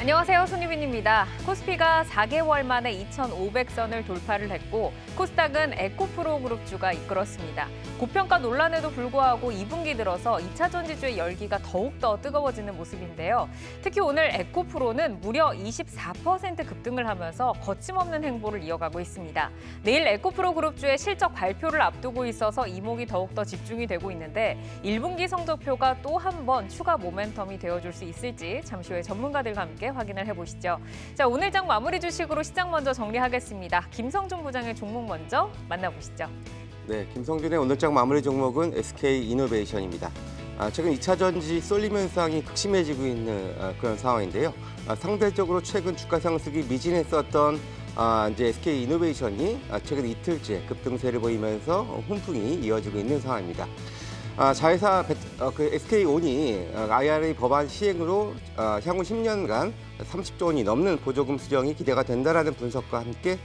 안녕하세요. 손유빈입니다. 코스피가 4개월 만에 2,500선을 돌파를 했고 코스닥은 에코프로 그룹주가 이끌었습니다. 고평가 논란에도 불구하고 2분기 들어서 2차 전지주의 열기가 더욱더 뜨거워지는 모습인데요. 특히 오늘 에코프로는 무려 24% 급등을 하면서 거침없는 행보를 이어가고 있습니다. 내일 에코프로 그룹주의 실적 발표를 앞두고 있어서 이목이 더욱더 집중이 되고 있는데 1분기 성적표가 또 한 번 추가 모멘텀이 되어줄 수 있을지 잠시 후에 전문가들과 함께 확인을 해보시죠. 자, 오늘 장 마무리 주식으로 시장 먼저 정리하겠습니다. 김성준 부장의 종목 먼저 만나보시죠. 네, 김성준의 오늘장 마무리 종목은 SK이노베이션입니다. 최근 2차 전지 쏠림 현상이 극심해지고 있는 그런 상황인데요. 상대적으로 최근 주가 상승이 미진했었던 이제 SK이노베이션이 최근 이틀째 급등세를 보이면서 훈풍이 이어지고 있는 상황입니다. 자회사 SK온이 IRA 법안 시행으로 향후 10년간 30조 원이 넘는 보조금 수령이 기대가 된다라는 분석과 함께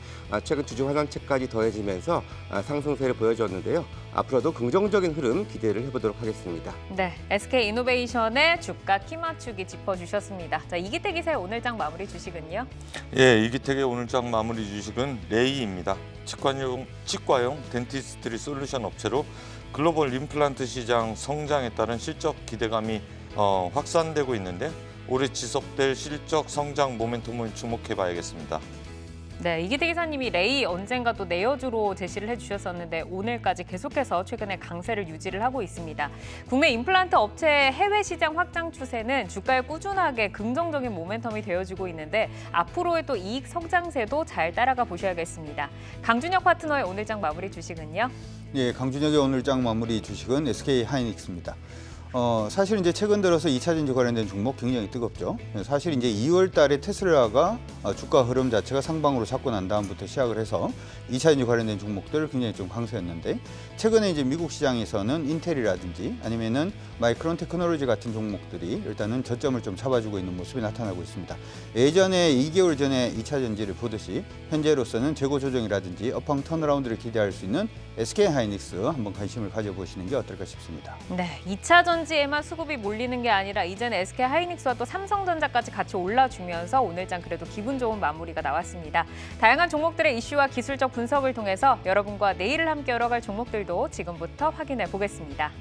최근 주주 환원책까지 더해지면서 상승세를 보여줬는데요. 앞으로도 긍정적인 흐름 기대를 해보도록 하겠습니다. 네, SK이노베이션의 주가 키 맞추기 짚어주셨습니다. 자, 이기태 기사의 오늘장 마무리 주식은요? 예, 이기택의 오늘장 마무리 주식은 레이입니다. 치과용 덴티스트리 솔루션 업체로 글로벌 임플란트 시장 성장에 따른 실적 기대감이 확산되고 있는데 올해 지속될 실적 성장 모멘텀을 주목해 봐야겠습니다. 네, 이기태 기사님이 레이 언젠가 또 내여주로 제시를 해주셨었는데 오늘까지 계속해서 최근에 강세를 유지를 하고 있습니다. 국내 임플란트 업체 해외 시장 확장 추세는 주가에 꾸준하게 긍정적인 모멘텀이 되어지고 있는데 앞으로의 또 이익 성장세도 잘 따라가 보셔야겠습니다. 강준혁 파트너의 오늘장 마무리 주식은요? 예, 강준혁의 오늘장 마무리 주식은 SK하이닉스입니다. 사실 이제 최근 들어서 2차 전지 관련된 종목 굉장히 뜨겁죠. 사실 이제 2월 달에 테슬라가 주가 흐름 자체가 상방으로 잡고 난 다음부터 시작을 해서 2차 전지 관련된 종목들 굉장히 좀 강세였는데 최근에 이제 미국 시장에서는 인텔이라든지 아니면은 마이크론 테크놀로지 같은 종목들이 일단은 저점을 좀 잡아주고 있는 모습이 나타나고 있습니다. 예전에 2개월 전에 2차 전지를 보듯이 현재로서는 재고 조정이라든지 업황 턴어라운드를 기대할 수 있는 SK하이닉스 한번 관심을 가져보시는 게 어떨까 싶습니다. 네, 2차 전지에만 수급이 몰리는 게 아니라 이제는 SK하이닉스와 또 삼성전자까지 같이 올라주면서 오늘장 그래도 기분 좋은 마무리가 나왔습니다. 다양한 종목들의 이슈와 기술적 분석을 통해서 여러분과 내일을 함께 열어갈 종목들도 지금부터 확인해 보겠습니다.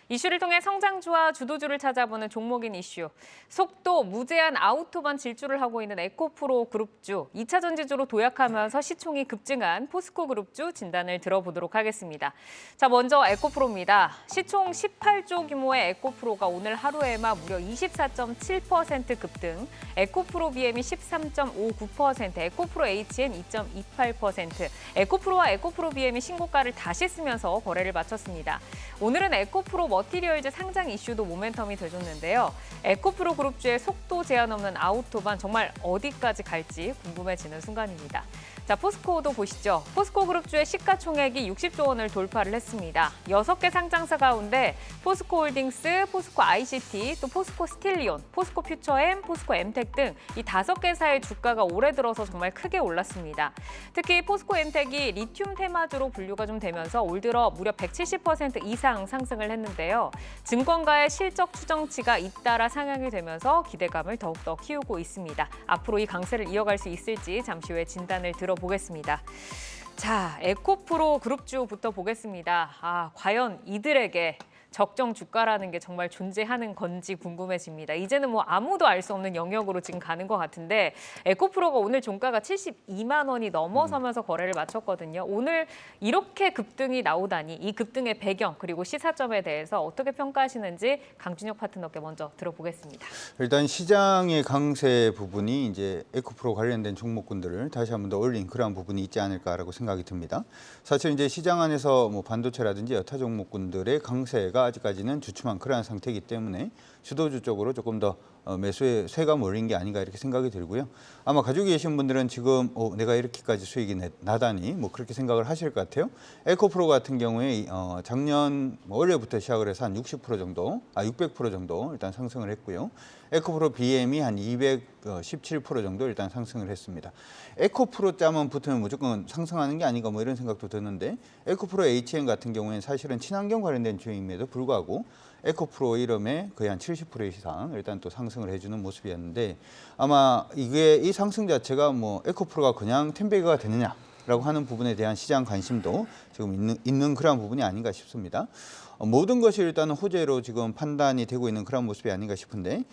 이슈를 통해 성장주와 주도주를 찾아보는 종목인 이슈. 속도, 무제한 아우토반 질주를 하고 있는 에코프로 그룹주, 2차 전지주로 도약하면서 시총이 급증한 포스코 그룹주 진단을 들어보도록 하겠습니다. 자, 먼저 에코프로입니다. 시총 18조 규모의 에코프로가 오늘 하루에만 무려 24.7% 급등, 에코프로 BM이 13.59%, 에코프로 HN 2.28%, 에코프로와 에코프로 BM이 신고가를 다시 쓰면서 거래를 마쳤습니다. 오늘은 에코프로 머티리얼즈 상장 이슈도 모멘텀이 돼줬는데요. 에코프로 그룹주의 속도 제한 없는 아우토반 정말 어디까지 갈지 궁금해지는 순간입니다. 자, 포스코도 보시죠. 포스코 그룹주의 시가총액이 60조 원을 돌파를 했습니다. 6개 상장사 가운데 포스코홀딩스, 포스코 ICT, 또 포스코 스틸리온, 포스코 퓨처엠, 포스코 엠텍 등 이 5개사의 주가가 올해 들어서 정말 크게 올랐습니다. 특히 포스코 엠텍이 리튬 테마주로 분류가 좀 되면서 올 들어 무려 170% 이상 상승을 했는데요. 증권가의 실적 추정치가 잇따라 상향이 되면서 기대감을 더욱더 키우고 있습니다. 앞으로 이 강세를 이어갈 수 있을지 잠시 후에 진단을 들어보겠습니다. 자, 에코프로 그룹주부터 보겠습니다. 과연 이들에게 적정 주가라는 게 정말 존재하는 건지 궁금해집니다. 이제는 뭐 아무도 알 수 없는 영역으로 지금 가는 것 같은데 에코프로가 오늘 종가가 72만 원이 넘어서면서 거래를 마쳤거든요. 오늘 이렇게 급등이 나오다니 이 급등의 배경 그리고 시사점에 대해서 어떻게 평가하시는지 강준혁 파트너께 먼저 들어보겠습니다. 일단 시장의 강세 부분이 이제 에코프로 관련된 종목군들을 다시 한 번 더 올린 그러한 부분이 있지 않을까라고 생각이 듭니다. 사실 이제 시장 안에서 뭐 반도체라든지 여타 종목군들의 강세가 아직까지는 주춤한 그러한 상태이기 때문에 주도주 쪽으로 조금 더 매수의 쇠가 몰린 게 아닌가 이렇게 생각이 들고요. 아마 가지고 계신 분들은 지금 내가 이렇게까지 수익이 나다니 뭐 그렇게 생각을 하실 것 같아요. 에코프로 같은 경우에 작년 올해부터 시작을 해서 한 60% 정도, 600% 정도 일단 상승을 했고요. 에코프로 BM이 한 217% 정도 일단 상승을 했습니다. 에코프로 짜면 붙으면 무조건 상승하는 게 아닌가 뭐 이런 생각도 드는데 에코프로 HN 같은 경우에는 사실은 친환경 관련된 주임에도 불구하고 에코프로 이름에 거의 한 70% 이상 일단 또 상승을 해주는 모습이었는데 아마 이게 이 상승 자체가 뭐 에코프로가 그냥 텐베이가 되느냐라고 하는 부분에 대한 시장 관심도 지금 있는 그런 부분이 아닌가 싶습니다. 모든 것이 일단은 호재로 지금 판단이 되고 있는 그런 모습이 아닌가 싶은데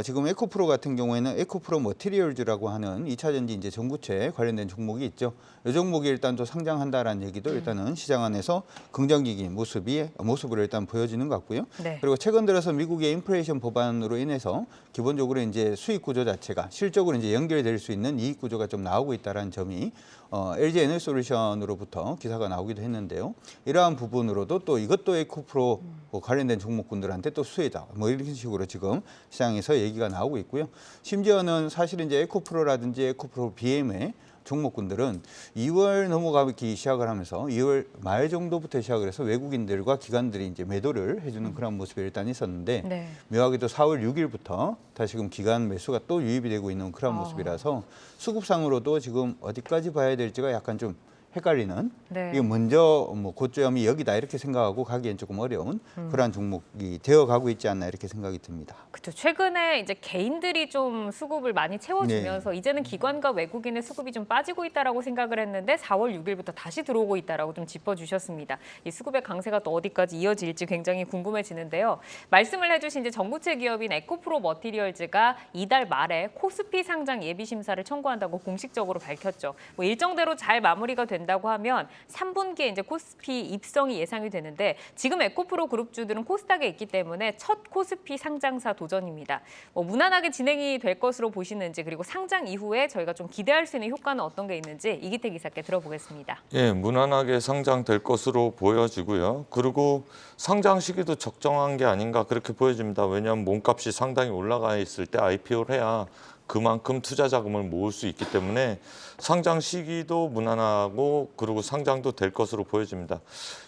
지금 에코프로 같은 경우에는 에코프로 머티리얼즈라고 하는 2차 전지 이제 전구체 관련된 종목이 있죠. 이 종목이 일단 또 상장한다라는 얘기도 일단은 시장 안에서 긍정적인 모습을 일단 보여지는 것 같고요. 네. 그리고 최근 들어서 미국의 인플레이션 법안으로 인해서 기본적으로 이제 수익 구조 자체가 실적으로 이제 연결될 수 있는 이익 구조가 좀 나오고 있다라는 점이 LG 에너솔루션으로부터 기사가 나오기도 했는데요. 이러한 부분으로도 또 이것도 에코프로 관련된 종목군들한테 또 수혜다. 뭐 이런 식으로 지금 시장에서 얘기가 나오고 있고요. 심지어는 사실 이제 에코프로라든지 에코프로 BM의 종목군들은 2월 넘어가기 시작을 하면서 2월 말 정도부터 시작을 해서 외국인들과 기관들이 이제 매도를 해주는 그런 모습이 일단 있었는데 네. 묘하게도 4월 6일부터 다시금 기관 매수가 또 유입이 되고 있는 그런 모습이라서 수급상으로도 지금 어디까지 봐야 될지가 약간 좀 헷갈리는 네. 이게 먼저 뭐 고점이 여기다 이렇게 생각하고 가기엔 조금 어려운 그러한 종목이 되어가고 있지 않나 이렇게 생각이 듭니다. 그렇죠. 최근에 이제 개인들이 좀 수급을 많이 채워주면서 이제는 기관과 외국인의 수급이 좀 빠지고 있다라고 생각을 했는데 4월 6일부터 다시 들어오고 있다라고 좀 짚어주셨습니다. 이 수급의 강세가 또 어디까지 이어질지 굉장히 궁금해지는데요. 말씀을 해주신 이제 전구체 기업인 에코프로 머티리얼즈가 이달 말에 코스피 상장 예비 심사를 청구한다고 공식적으로 밝혔죠. 뭐 일정대로 잘 마무리가 된다고 하면 3분기에 이제 코스피 입성이 예상이 되는데 지금 에코프로 그룹주들은 코스닥에 있기 때문에 첫 코스피 상장사 도전입니다. 뭐 무난하게 진행이 될 것으로 보시는지 그리고 상장 이후에 저희가 좀 기대할 수 있는 효과는 어떤 게 있는지 이기태 기사께 들어보겠습니다. 예, 무난하게 상장될 것으로 보여지고요. 그리고 상장 시기도 적정한 게 아닌가 그렇게 보여집니다. 왜냐하면 몸값이 상당히 올라가 있을 때 IPO를 해야 그만큼 투자 자금을 모을 수 있기 때문에 상장 시기도 무난하고 그리고 상장도 될 것으로 보여집니다.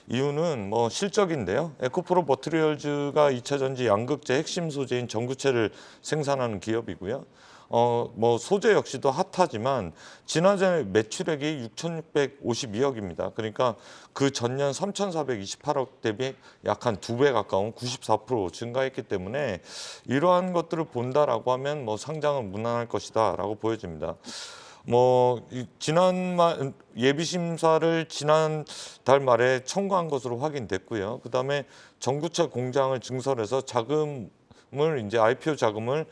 이유는 뭐 실적인데요. 에코프로 머티리얼즈가 2차 전지 양극재 핵심 소재인 전구체를 생산하는 기업이고요. 뭐 소재 역시도 핫하지만 지난해 매출액이 6,652억입니다. 그러니까 그 전년 3,428억 대비 약 한 2배 가까운 94% 증가했기 때문에 이러한 것들을 본다라고 하면 뭐 상장은 무난할 것이다라고 보여집니다. 뭐 지난 예비 심사를 지난 달 말에 청구한 것으로 확인됐고요. 그다음에 전구체 공장을 증설해서 자금을 이제 IPO 자금을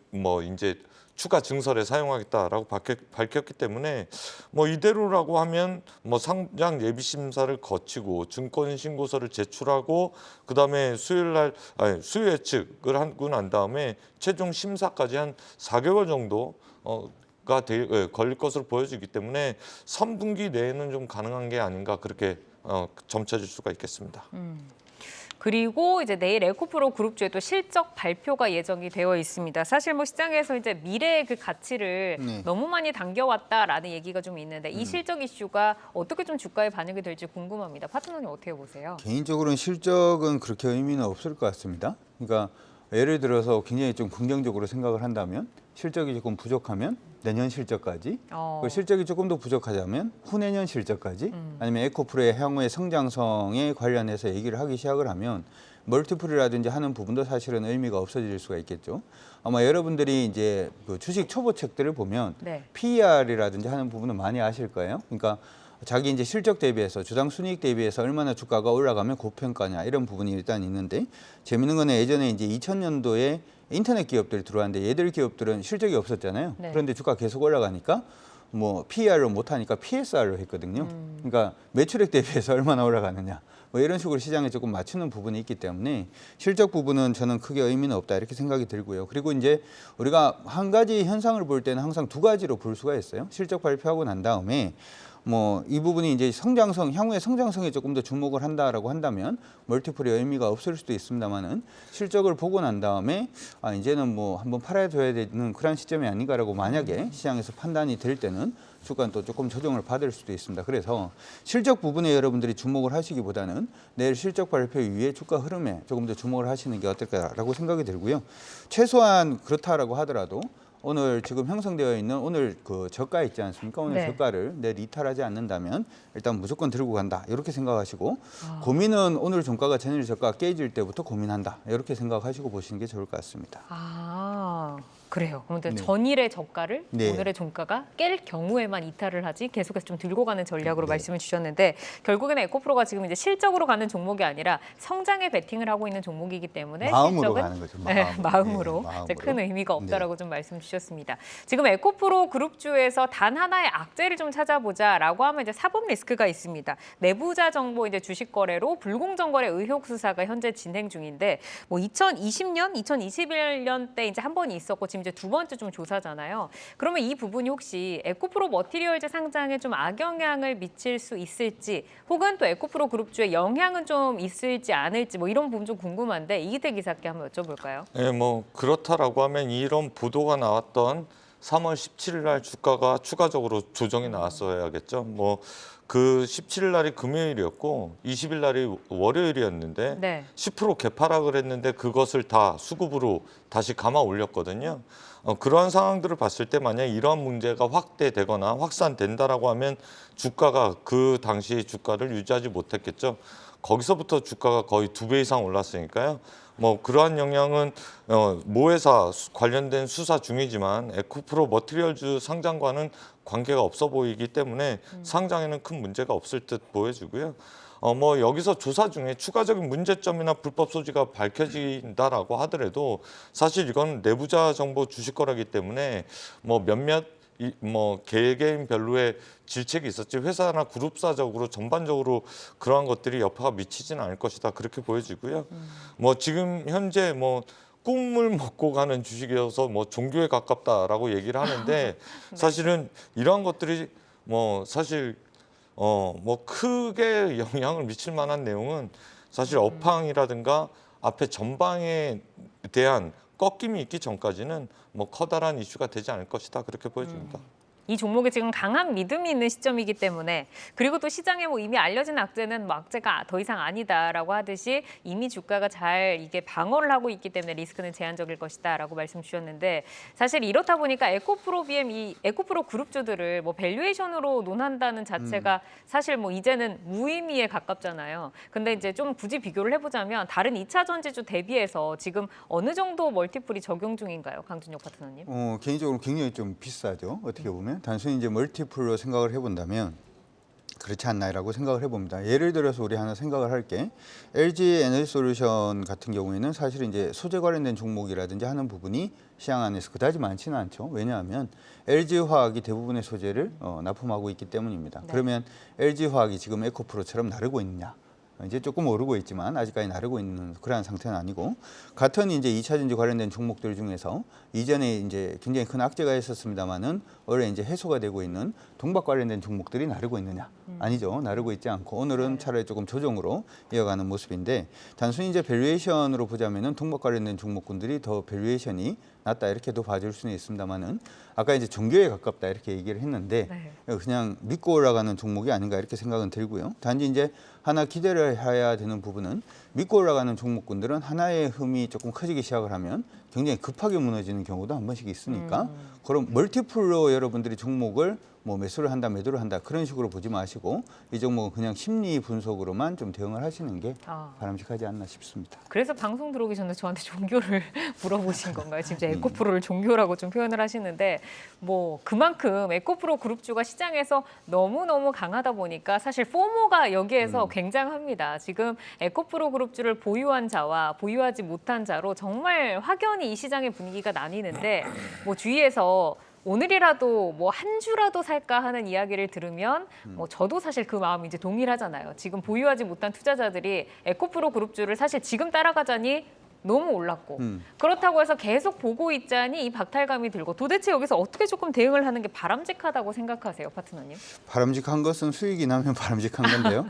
뭐 이제 추가 증설에 사용하겠다라고 밝혔기 때문에 뭐 이대로라고 하면 뭐 상장 예비 심사를 거치고 증권 신고서를 제출하고 그다음에 수요 예측을 하고 난 다음에 최종 심사까지 한 4개월 정도 걸릴 것으로 보여지기 때문에 3분기 내에는 좀 가능한 게 아닌가 그렇게 점쳐질 수가 있겠습니다. 그리고 이제 내일 에코프로 그룹주의 또 실적 발표가 예정이 되어 있습니다. 사실 뭐 시장에서 이제 미래의 그 가치를 너무 많이 당겨왔다라는 얘기가 좀 있는데 이 실적 이슈가 어떻게 좀 주가에 반영이 될지 궁금합니다. 파트너님 어떻게 보세요? 개인적으로는 실적은 그렇게 의미는 없을 것 같습니다. 그러니까 예를 들어서 굉장히 좀 긍정적으로 생각을 한다면 실적이 조금 부족하면 내년 실적까지, 그 실적이 조금 더 부족하자면 후내년 실적까지, 아니면 에코프로의 향후의 성장성에 관련해서 얘기를 하기 시작을 하면 멀티플이라든지 하는 부분도 사실은 의미가 없어질 수가 있겠죠. 아마 여러분들이 이제 그 주식 초보책들을 보면 네. PER이라든지 하는 부분은 많이 아실 거예요. 그러니까 자기 이제 실적 대비해서 주당 순이익 대비해서 얼마나 주가가 올라가면 고평가냐 이런 부분이 일단 있는데 재밌는 거는 예전에 이제 2000년도에 인터넷 기업들이 들어왔는데 얘들 기업들은 실적이 없었잖아요. 네. 그런데 주가 계속 올라가니까 뭐 PER로 못하니까 PSR로 했거든요. 그러니까 매출액 대비해서 얼마나 올라가느냐. 뭐 이런 식으로 시장에 조금 맞추는 부분이 있기 때문에 실적 부분은 저는 크게 의미는 없다 이렇게 생각이 들고요. 그리고 이제 우리가 한 가지 현상을 볼 때는 항상 두 가지로 볼 수가 있어요. 실적 발표하고 난 다음에 뭐 이 부분이 이제 성장성, 향후의 성장성에 조금 더 주목을 한다라고 한다면 멀티플의 의미가 없을 수도 있습니다만은 실적을 보고 난 다음에 아 이제는 뭐 한번 팔아줘야 되는 그런 시점이 아닌가라고 만약에 시장에서 판단이 될 때는 주가는 또 조금 조정을 받을 수도 있습니다. 그래서 실적 부분에 여러분들이 주목을 하시기보다는 내일 실적 발표 이후에 주가 흐름에 조금 더 주목을 하시는 게 어떨까라고 생각이 들고요. 최소한 그렇다라고 하더라도 오늘 지금 형성되어 있는 오늘 그 저가 있지 않습니까? 오늘 네. 저가를 내일 이탈하지 않는다면 일단 무조건 들고 간다. 이렇게 생각하시고 고민은 오늘 종가가 전일 저가 깨질 때부터 고민한다. 이렇게 생각하시고 보시는 게 좋을 것 같습니다. 아, 그래요. 그런데 네. 전일의 저가를 네. 오늘의 종가가 깰 경우에만 이탈을 하지 계속해서 좀 들고 가는 전략으로 네. 말씀을 주셨는데 결국에는 에코프로가 지금 이제 실적으로 가는 종목이 아니라 성장에 베팅을 하고 있는 종목이기 때문에 마음으로 실적은 가는 거죠. 네, 마음으로. 네, 이제 큰 의미가 없다라고 네. 좀 말씀 주셨습니다. 지금 에코프로 그룹주에서 단 하나의 악재를 좀 찾아보자라고 하면 이제 사법 리스크가 있습니다. 내부자 정보 이제 주식 거래로 불공정 거래 의혹 수사가 현재 진행 중인데 뭐 2020년, 2021년 때 이제 한 번이 있었고 지금 이제 두 번째 좀 조사잖아요. 그러면 이 부분이 혹시 에코프로 머티리얼즈 상장에 좀 악영향을 미칠 수 있을지 혹은 또 에코프로 그룹주에 영향은 좀 있을지 않을지 뭐 이런 부분 좀 궁금한데 이기태 기자께 한번 여쭤볼까요? 네, 뭐 그렇다라고 하면 이런 보도가 나왔던 3월 17일 날 주가가 추가적으로 조정이 나왔어야겠죠. 뭐 그 17일 날이 금요일이었고 20일 날이 월요일이었는데 네. 10% 개파락을 했는데 그것을 다 수급으로 다시 감아 올렸거든요. 그러한 상황들을 봤을 때 만약 이러한 문제가 확대되거나 확산된다라고 하면 주가가 그 당시 주가를 유지하지 못했겠죠. 거기서부터 주가가 거의 2배 이상 올랐으니까요. 뭐 그러한 영향은 모회사 관련된 수사 중이지만 에코프로 머티리얼즈 상장과는 관계가 없어 보이기 때문에 상장에는 큰 문제가 없을 듯 보여지고요. 뭐 여기서 조사 중에 추가적인 문제점이나 불법 소지가 밝혀진다라고 하더라도 사실 이건 내부자 정보 주식 거래이기 때문에 뭐 몇몇 뭐 개개인별로의 질책이 있었지 회사나 그룹사적으로 전반적으로 그러한 것들이 여파가 미치지는 않을 것이다 그렇게 보여지고요. 뭐 지금 현재 뭐 꿈을 먹고 가는 주식이어서 뭐 종교에 가깝다라고 얘기를 하는데 사실은 이러한 것들이 뭐 사실 뭐 크게 영향을 미칠 만한 내용은 사실 업황이라든가 앞에 전방에 대한 꺾임이 있기 전까지는 뭐 커다란 이슈가 되지 않을 것이다 그렇게 보여집니다. 이 종목에 지금 강한 믿음이 있는 시점이기 때문에 그리고 또 시장에 뭐 이미 알려진 악재는 뭐 악재가 더 이상 아니다라고 하듯이 이미 주가가 잘 이게 방어를 하고 있기 때문에 리스크는 제한적일 것이다라고 말씀 주셨는데 사실 이렇다 보니까 에코프로 BM 이 에코프로 그룹주들을 뭐 밸류에이션으로 논한다는 자체가 사실 뭐 이제는 무의미에 가깝잖아요. 근데 이제 좀 굳이 비교를 해보자면 다른 2차 전지주 대비해서 지금 어느 정도 멀티플이 적용 중인가요, 강준혁 파트너님? 개인적으로 굉장히 좀 비싸죠. 어떻게 보면 단순히 이제 멀티플로 생각을 해본다면 그렇지 않나라고 생각을 해봅니다. 예를 들어서 우리 하나 생각을 할게. LG 에너지솔루션 같은 경우에는 사실 이제 소재 관련된 종목이라든지 하는 부분이 시장 안에서 그다지 많지는 않죠. 왜냐하면 LG화학이 대부분의 소재를 납품하고 있기 때문입니다. 네. 그러면 LG화학이 지금 에코프로처럼 나르고 있느냐? 이제 조금 오르고 있지만 아직까지 나르고 있는 그러한 상태는 아니고 같은 이제 2차 전지 관련된 종목들 중에서 이전에 이제 굉장히 큰 악재가 있었습니다만은 올해 이제 해소가 되고 있는 동박 관련된 종목들이 나르고 있느냐? 아니죠. 나르고 있지 않고 오늘은 차라리 조금 조정으로 이어가는 모습인데 단순히 이제 밸류에이션으로 보자면은 동박 관련된 종목군들이 더 밸류에이션이 낮다 이렇게도 봐줄 수는 있습니다만은 아까 이제 종교에 가깝다 이렇게 얘기를 했는데 네. 그냥 믿고 올라가는 종목이 아닌가 이렇게 생각은 들고요. 단지 이제 하나 기대를 해야 되는 부분은 믿고 올라가는 종목군들은 하나의 흠이 조금 커지기 시작을 하면 굉장히 급하게 무너지는 경우도 한 번씩 있으니까 그럼 멀티플로 여러분들이 종목을 뭐 매수를 한다, 매도를 한다 그런 식으로 보지 마시고 이 종목은 그냥 심리 분석으로만 좀 대응을 하시는 게 바람직하지 않나 싶습니다. 그래서 방송 들어오기 전에 저한테 종교를 물어보신 건가요? 지금 에코프로를 종교라고 좀 표현을 하시는데 뭐 그만큼 에코프로 그룹주가 시장에서 너무너무 강하다 보니까 사실 포모가 여기에서 굉장합니다. 지금 에코프로 그룹주를 보유한 자와 보유하지 못한 자로 정말 확연히 이 시장의 분위기가 나뉘는데 뭐 주위에서 오늘이라도 뭐 한 주라도 살까 하는 이야기를 들으면 뭐 저도 사실 그 마음이 이제 동일하잖아요. 지금 보유하지 못한 투자자들이 에코프로 그룹주를 사실 지금 따라가자니 너무 올랐고 그렇다고 해서 계속 보고 있자니 이 박탈감이 들고 도대체 여기서 어떻게 조금 대응을 하는 게 바람직하다고 생각하세요, 파트너님? 바람직한 것은 수익이 나면 바람직한 건데요.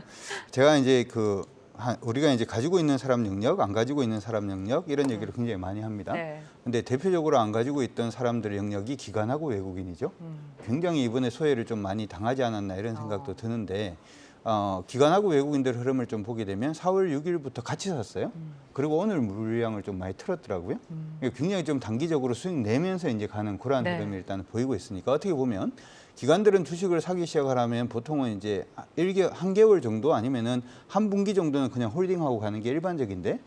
제가 이제 우리가 이제 가지고 있는 사람 영역, 안 가지고 있는 사람 영역 이런 얘기를 굉장히 많이 합니다. 네. 근데 대표적으로 안 가지고 있던 사람들의 영역이 기관하고 외국인이죠. 굉장히 이번에 소외를 좀 많이 당하지 않았나 이런 생각도 드는데 기관하고 외국인들 흐름을 좀 보게 되면 4월 6일부터 같이 샀어요. 그리고 오늘 물량을 좀 많이 틀었더라고요. 굉장히 좀 단기적으로 수익 내면서 이제 가는 그러한 네. 흐름이 일단 보이고 있으니까 어떻게 보면 기관들은 주식을 사기 시작하려면 보통은 이제 한 개월 정도 아니면은 한 분기 정도는 그냥 홀딩하고 가는 게 일반적인데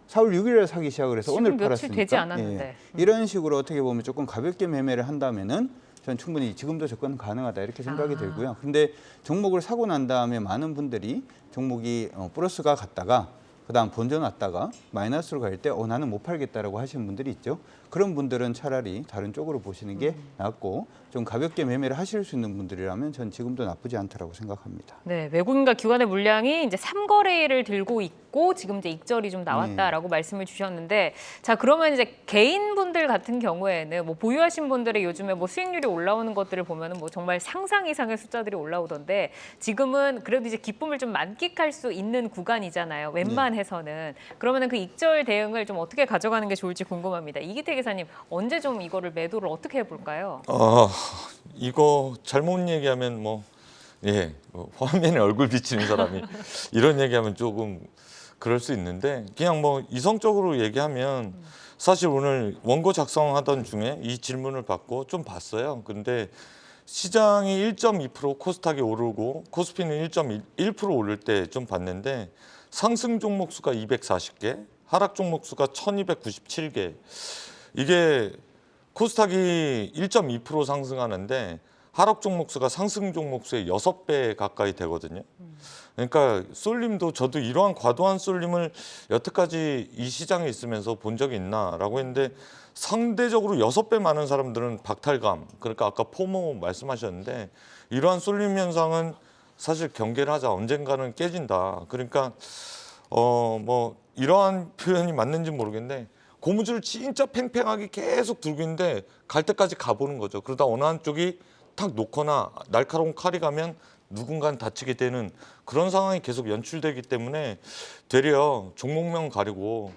4월 6일에 사기 시작을 해서 지금 오늘 며칠 팔았으니까 되지 않았는데. 이런 식으로 어떻게 보면 조금 가볍게 매매를 한다면은 전 충분히 지금도 접근 가능하다 이렇게 생각이 들고요. 근데 종목을 사고 난 다음에 많은 분들이 종목이 플러스가 갔다가 그다음 본전 왔다가 마이너스로 갈 때 나는 못 팔겠다라고 하시는 분들이 있죠. 그런 분들은 차라리 다른 쪽으로 보시는 게 낫고 좀 가볍게 매매를 하실 수 있는 분들이라면 전 지금도 나쁘지 않다라고 생각합니다. 네, 외국인과 기관의 물량이 이제 3거래일을 들고 있고 지금 이제 익절이 좀 나왔다라고 말씀을 주셨는데 자 그러면 이제 개인분들 같은 경우에는 뭐 보유하신 분들의 요즘에 뭐 수익률이 올라오는 것들을 보면은 뭐 정말 상상 이상의 숫자들이 올라오던데 지금은 그래도 이제 기쁨을 좀 만끽할 수 있는 구간이잖아요. 웬만해서는 그러면은 그 익절 대응을 좀 어떻게 가져가는 게 좋을지 궁금합니다. 이기태 기사님 언제 좀 이거를 매도를 어떻게 해볼까요? 이거 잘못 얘기하면 뭐 화면에 얼굴 비치는 사람이 이런 얘기하면 조금 그럴 수 있는데 그냥 뭐 이성적으로 얘기하면 사실 오늘 원고 작성하던 중에 이 질문을 받고 좀 봤어요. 근데 시장이 1.2% 코스닥이 오르고 코스피는 1.1% 오를 때 좀 봤는데 상승 종목 수가 240개, 하락 종목 수가 1297개. 이게 코스닥이 1.2% 상승하는데 하락 종목 수가 상승 종목 수의 6배 가까이 되거든요. 그러니까 쏠림도 저도 이러한 과도한 쏠림을 여태까지 이 시장에 있으면서 본 적이 있나라고 했는데 상대적으로 6배 많은 사람들은 박탈감, 그러니까 아까 포모 말씀하셨는데 이러한 쏠림 현상은 사실 경계를 하자 언젠가는 깨진다. 그러니까 뭐 이러한 표현이 맞는지 모르겠는데 고무줄을 진짜 팽팽하게 계속 들고 있는데 갈 때까지 가보는 거죠. 그러다 어느 한쪽이 탁 놓거나 날카로운 칼이 가면 누군가는 다치게 되는 그런 상황이 계속 연출되기 때문에 되려 종목명 가리고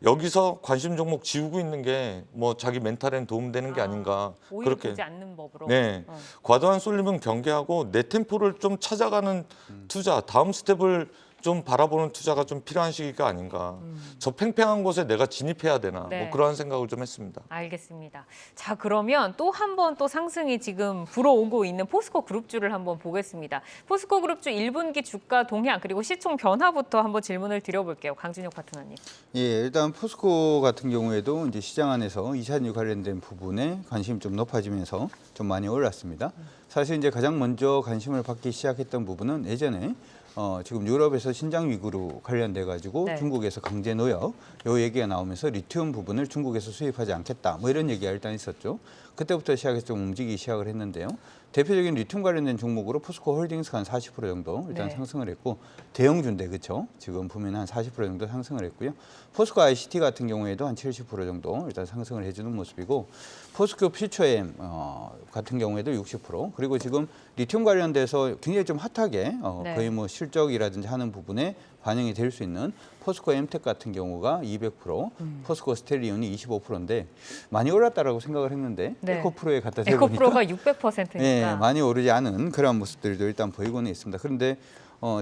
여기서 관심 종목 지우고 있는 게 뭐 자기 멘탈엔 도움되는 게 아닌가. 오히려 그렇게 보지 않는 법으로. 네, 과도한 쏠림은 경계하고 내 템포를 좀 찾아가는 투자, 다음 스텝을 좀 바라보는 투자가 좀 필요한 시기가 아닌가. 저 팽팽한 곳에 내가 진입해야 되나. 네. 뭐 그러한 생각을 좀 했습니다. 알겠습니다. 자 그러면 또 한 번 또 상승이 지금 불어오고 있는 포스코 그룹주를 한번 보겠습니다. 포스코 그룹주 1분기 주가 동향 그리고 시총 변화부터 한번 질문을 드려볼게요. 강준혁 파트너님. 예, 일단 포스코 같은 경우에도 이제 시장 안에서 2차전지 관련된 부분에 관심이 좀 높아지면서 좀 많이 올랐습니다. 사실 이제 가장 먼저 관심을 받기 시작했던 부분은 예전에 지금 유럽에서 신장 위구르 관련돼 가지고 네. 중국에서 강제 노역 요 얘기가 나오면서 리튬 부분을 중국에서 수입하지 않겠다 뭐 이런 얘기가 일단 있었죠. 그때부터 시작해서 좀 움직이기 시작을 했는데요. 대표적인 리튬 관련된 종목으로 포스코 홀딩스가 한 40% 정도 일단 네. 상승을 했고 대형주인데 그렇죠. 지금 보면 한 40% 정도 상승을 했고요. 포스코 ICT 같은 경우에도 한 70% 정도 일단 상승을 해주는 모습이고 포스코 퓨처엠 같은 경우에도 60% 그리고 지금 리튬 관련돼서 굉장히 좀 핫하게 네. 거의 뭐 실적이라든지 하는 부분에 반영이 될 수 있는 포스코 엠텍 같은 경우가 200%, 포스코 스텔리온이 25%인데 많이 올랐다라고 생각을 했는데 네. 에코프로에 갖다 대보니까 에코프로가 600%니까. 네, 많이 오르지 않은 그런 모습들도 일단 보이고는 있습니다. 그런데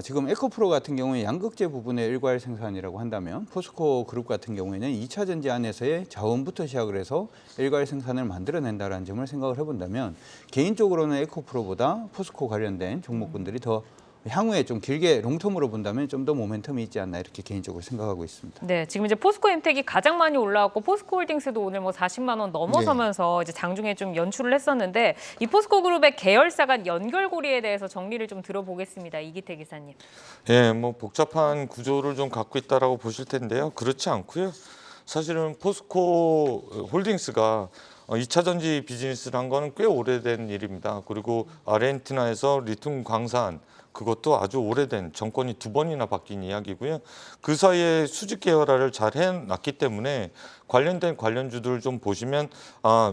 지금 에코프로 같은 경우에 양극재 부분의 일괄 생산이라고 한다면 포스코 그룹 같은 경우에는 2차 전지 안에서의 자원부터 시작을 해서 일괄 생산을 만들어낸다는 점을 생각을 해본다면 개인적으로는 에코프로보다 포스코 관련된 종목군들이 더 향후에 좀 길게 롱텀으로 본다면 좀 더 모멘텀이 있지 않나 이렇게 개인적으로 생각하고 있습니다. 네, 지금 이제 포스코 엠텍이 가장 많이 올라왔고 포스코홀딩스도 오늘 뭐 40만 원 넘어서면서 이제 장중에 좀 연출을 했었는데 이 포스코 그룹의 계열사 간 연결고리에 대해서 정리를 좀 들어보겠습니다. 이기태 기사님. 예, 뭐 복잡한 구조를 좀 갖고 있다라고 보실 텐데요. 그렇지 않고요. 사실은 포스코 홀딩스가 2차 전지 비즈니스를 한 거는 꽤 오래된 일입니다. 그리고 아르헨티나에서 리튬 광산 그것도 아주 오래된 정권이 2번이나 바뀐 이야기고요. 그 사이에 수직 계열화를 잘 해놨기 때문에 관련된 관련주들 좀 보시면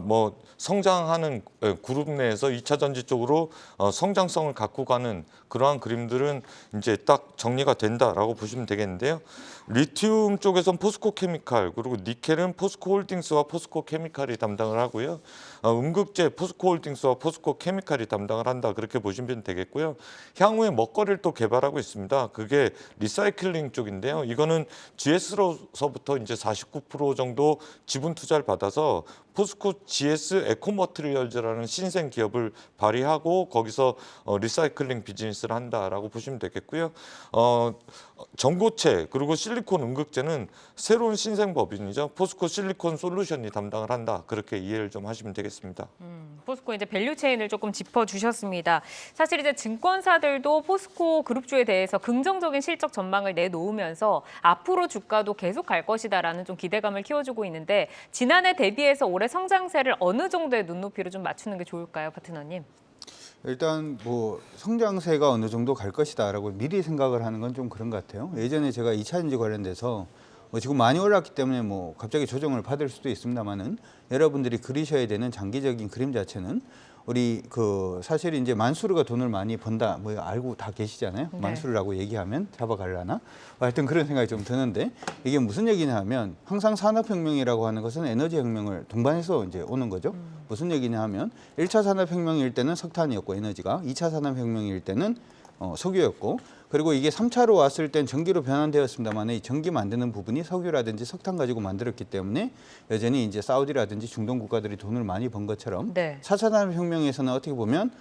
뭐 성장하는 그룹 내에서 2차 전지 쪽으로 성장성을 갖고 가는 그러한 그림들은 이제 딱 정리가 된다라고 보시면 되겠는데요. 리튬 쪽에선 포스코 케미칼 그리고 니켈은 포스코 홀딩스와 포스코 케미칼이 담당을 하고요. 음극재 포스코 홀딩스와 포스코 케미칼이 담당을 한다 그렇게 보시면 되겠고요. 향후에 먹거리를 또 개발하고 있습니다. 그게 리사이클링 쪽인데요. 이거는 GS로서부터 이제 49% 정도 지분 투자를 받아서 포스코 GS 에코머트리얼즈라는 신생 기업을 발휘하고 거기서 리사이클링 비즈니스를 한다라고 보시면 되겠고요. 전고체 그리고 실리콘 음극재는 새로운 신생 법인이죠. 포스코 실리콘 솔루션이 담당을 한다. 그렇게 이해를 좀 하시면 되겠습니다. 포스코 이제 밸류 체인을 조금 짚어주셨습니다. 사실 이제 증권사들도 포스코 그룹주에 대해서 긍정적인 실적 전망을 내놓으면서 앞으로 주가도 계속 갈 것이다라는 좀 기대감을 키워주고 있는데 지난해 대비해서 올해 성장세를 어느 정도의 눈높이로 좀 맞추는 게 좋을까요, 파트너님? 일단 뭐 성장세가 어느 정도 갈 것이다라고 미리 생각을 하는 건 좀 그런 것 같아요. 예전에 제가 2차 전지 관련돼서 지금 많이 올랐기 때문에 뭐 갑자기 조정을 받을 수도 있습니다만은 여러분들이 그리셔야 되는 장기적인 그림 자체는 우리 사실 이제 만수르가 돈을 많이 번다 뭐 알고 다 계시잖아요. 네. 만수르라고 얘기하면 잡아갈라나? 하여튼 그런 생각이 좀 드는데 이게 무슨 얘기냐 하면 항상 산업혁명이라고 하는 것은 에너지혁명을 동반해서 이제 오는 거죠. 무슨 얘기냐 하면 1차 산업혁명일 때는 석탄이었고 에너지가 2차 산업혁명일 때는 석유였고 그리고 이게 3차로 왔을 땐 전기로 변환되었습니다만 이 전기 만드는 부분이 석유라든지 석탄 가지고 만들었기 때문에 여전히 이제 사우디라든지 중동 국가들이 돈을 많이 번 것처럼 네. 4차 산업혁명에서는 어떻게 보면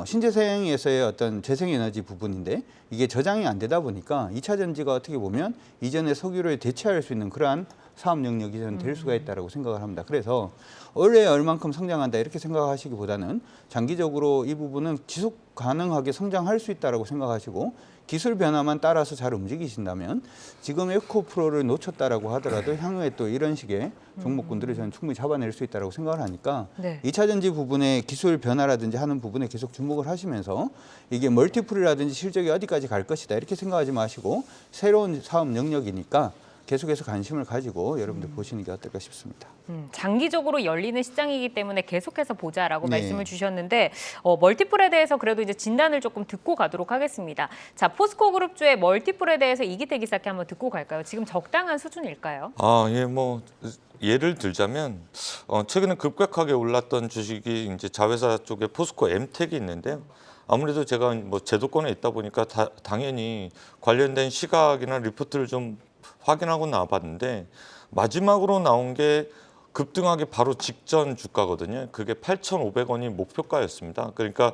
신재생에서의 어떤 재생에너지 부분인데 이게 저장이 안 되다 보니까 2차 전지가 어떻게 보면 이전의 석유를 대체할 수 있는 그러한 사업 영역이 저는 될 수가 있다고 생각을 합니다. 그래서 올해 얼만큼 성장한다 이렇게 생각하시기보다는 장기적으로 이 부분은 지속 가능하게 성장할 수 있다고 생각하시고 기술 변화만 따라서 잘 움직이신다면 지금 에코프로를 놓쳤다라고 하더라도 향후에 또 이런 식의 종목군들을 저는 충분히 잡아낼 수 있다고 생각을 하니까 네. 2차 전지 부분의 기술 변화라든지 하는 부분에 계속 주목을 하시면서 이게 멀티플이라든지 실적이 어디까지 갈 것이다 이렇게 생각하지 마시고 새로운 사업 영역이니까 계속해서 관심을 가지고 여러분들 보시는 게 어떨까 싶습니다. 장기적으로 열리는 시장이기 때문에 계속해서 보자라고 네. 말씀을 주셨는데 멀티플에 대해서 그래도 이제 진단을 조금 듣고 가도록 하겠습니다. 자, 포스코 그룹주의 멀티플에 대해서 이기태 기사께 한번 듣고 갈까요? 지금 적당한 수준일까요? 예, 뭐 예를 들자면 최근에 급격하게 올랐던 주식이 이제 자회사 쪽에 포스코 엠텍이 있는데요. 아무래도 제가 뭐 제도권에 있다 보니까 당연히 관련된 시각이나 리포트를 좀 확인하고 나와봤는데 마지막으로 나온 게 급등하기 바로 직전 주가거든요. 그게 8,500원이 목표가였습니다. 그러니까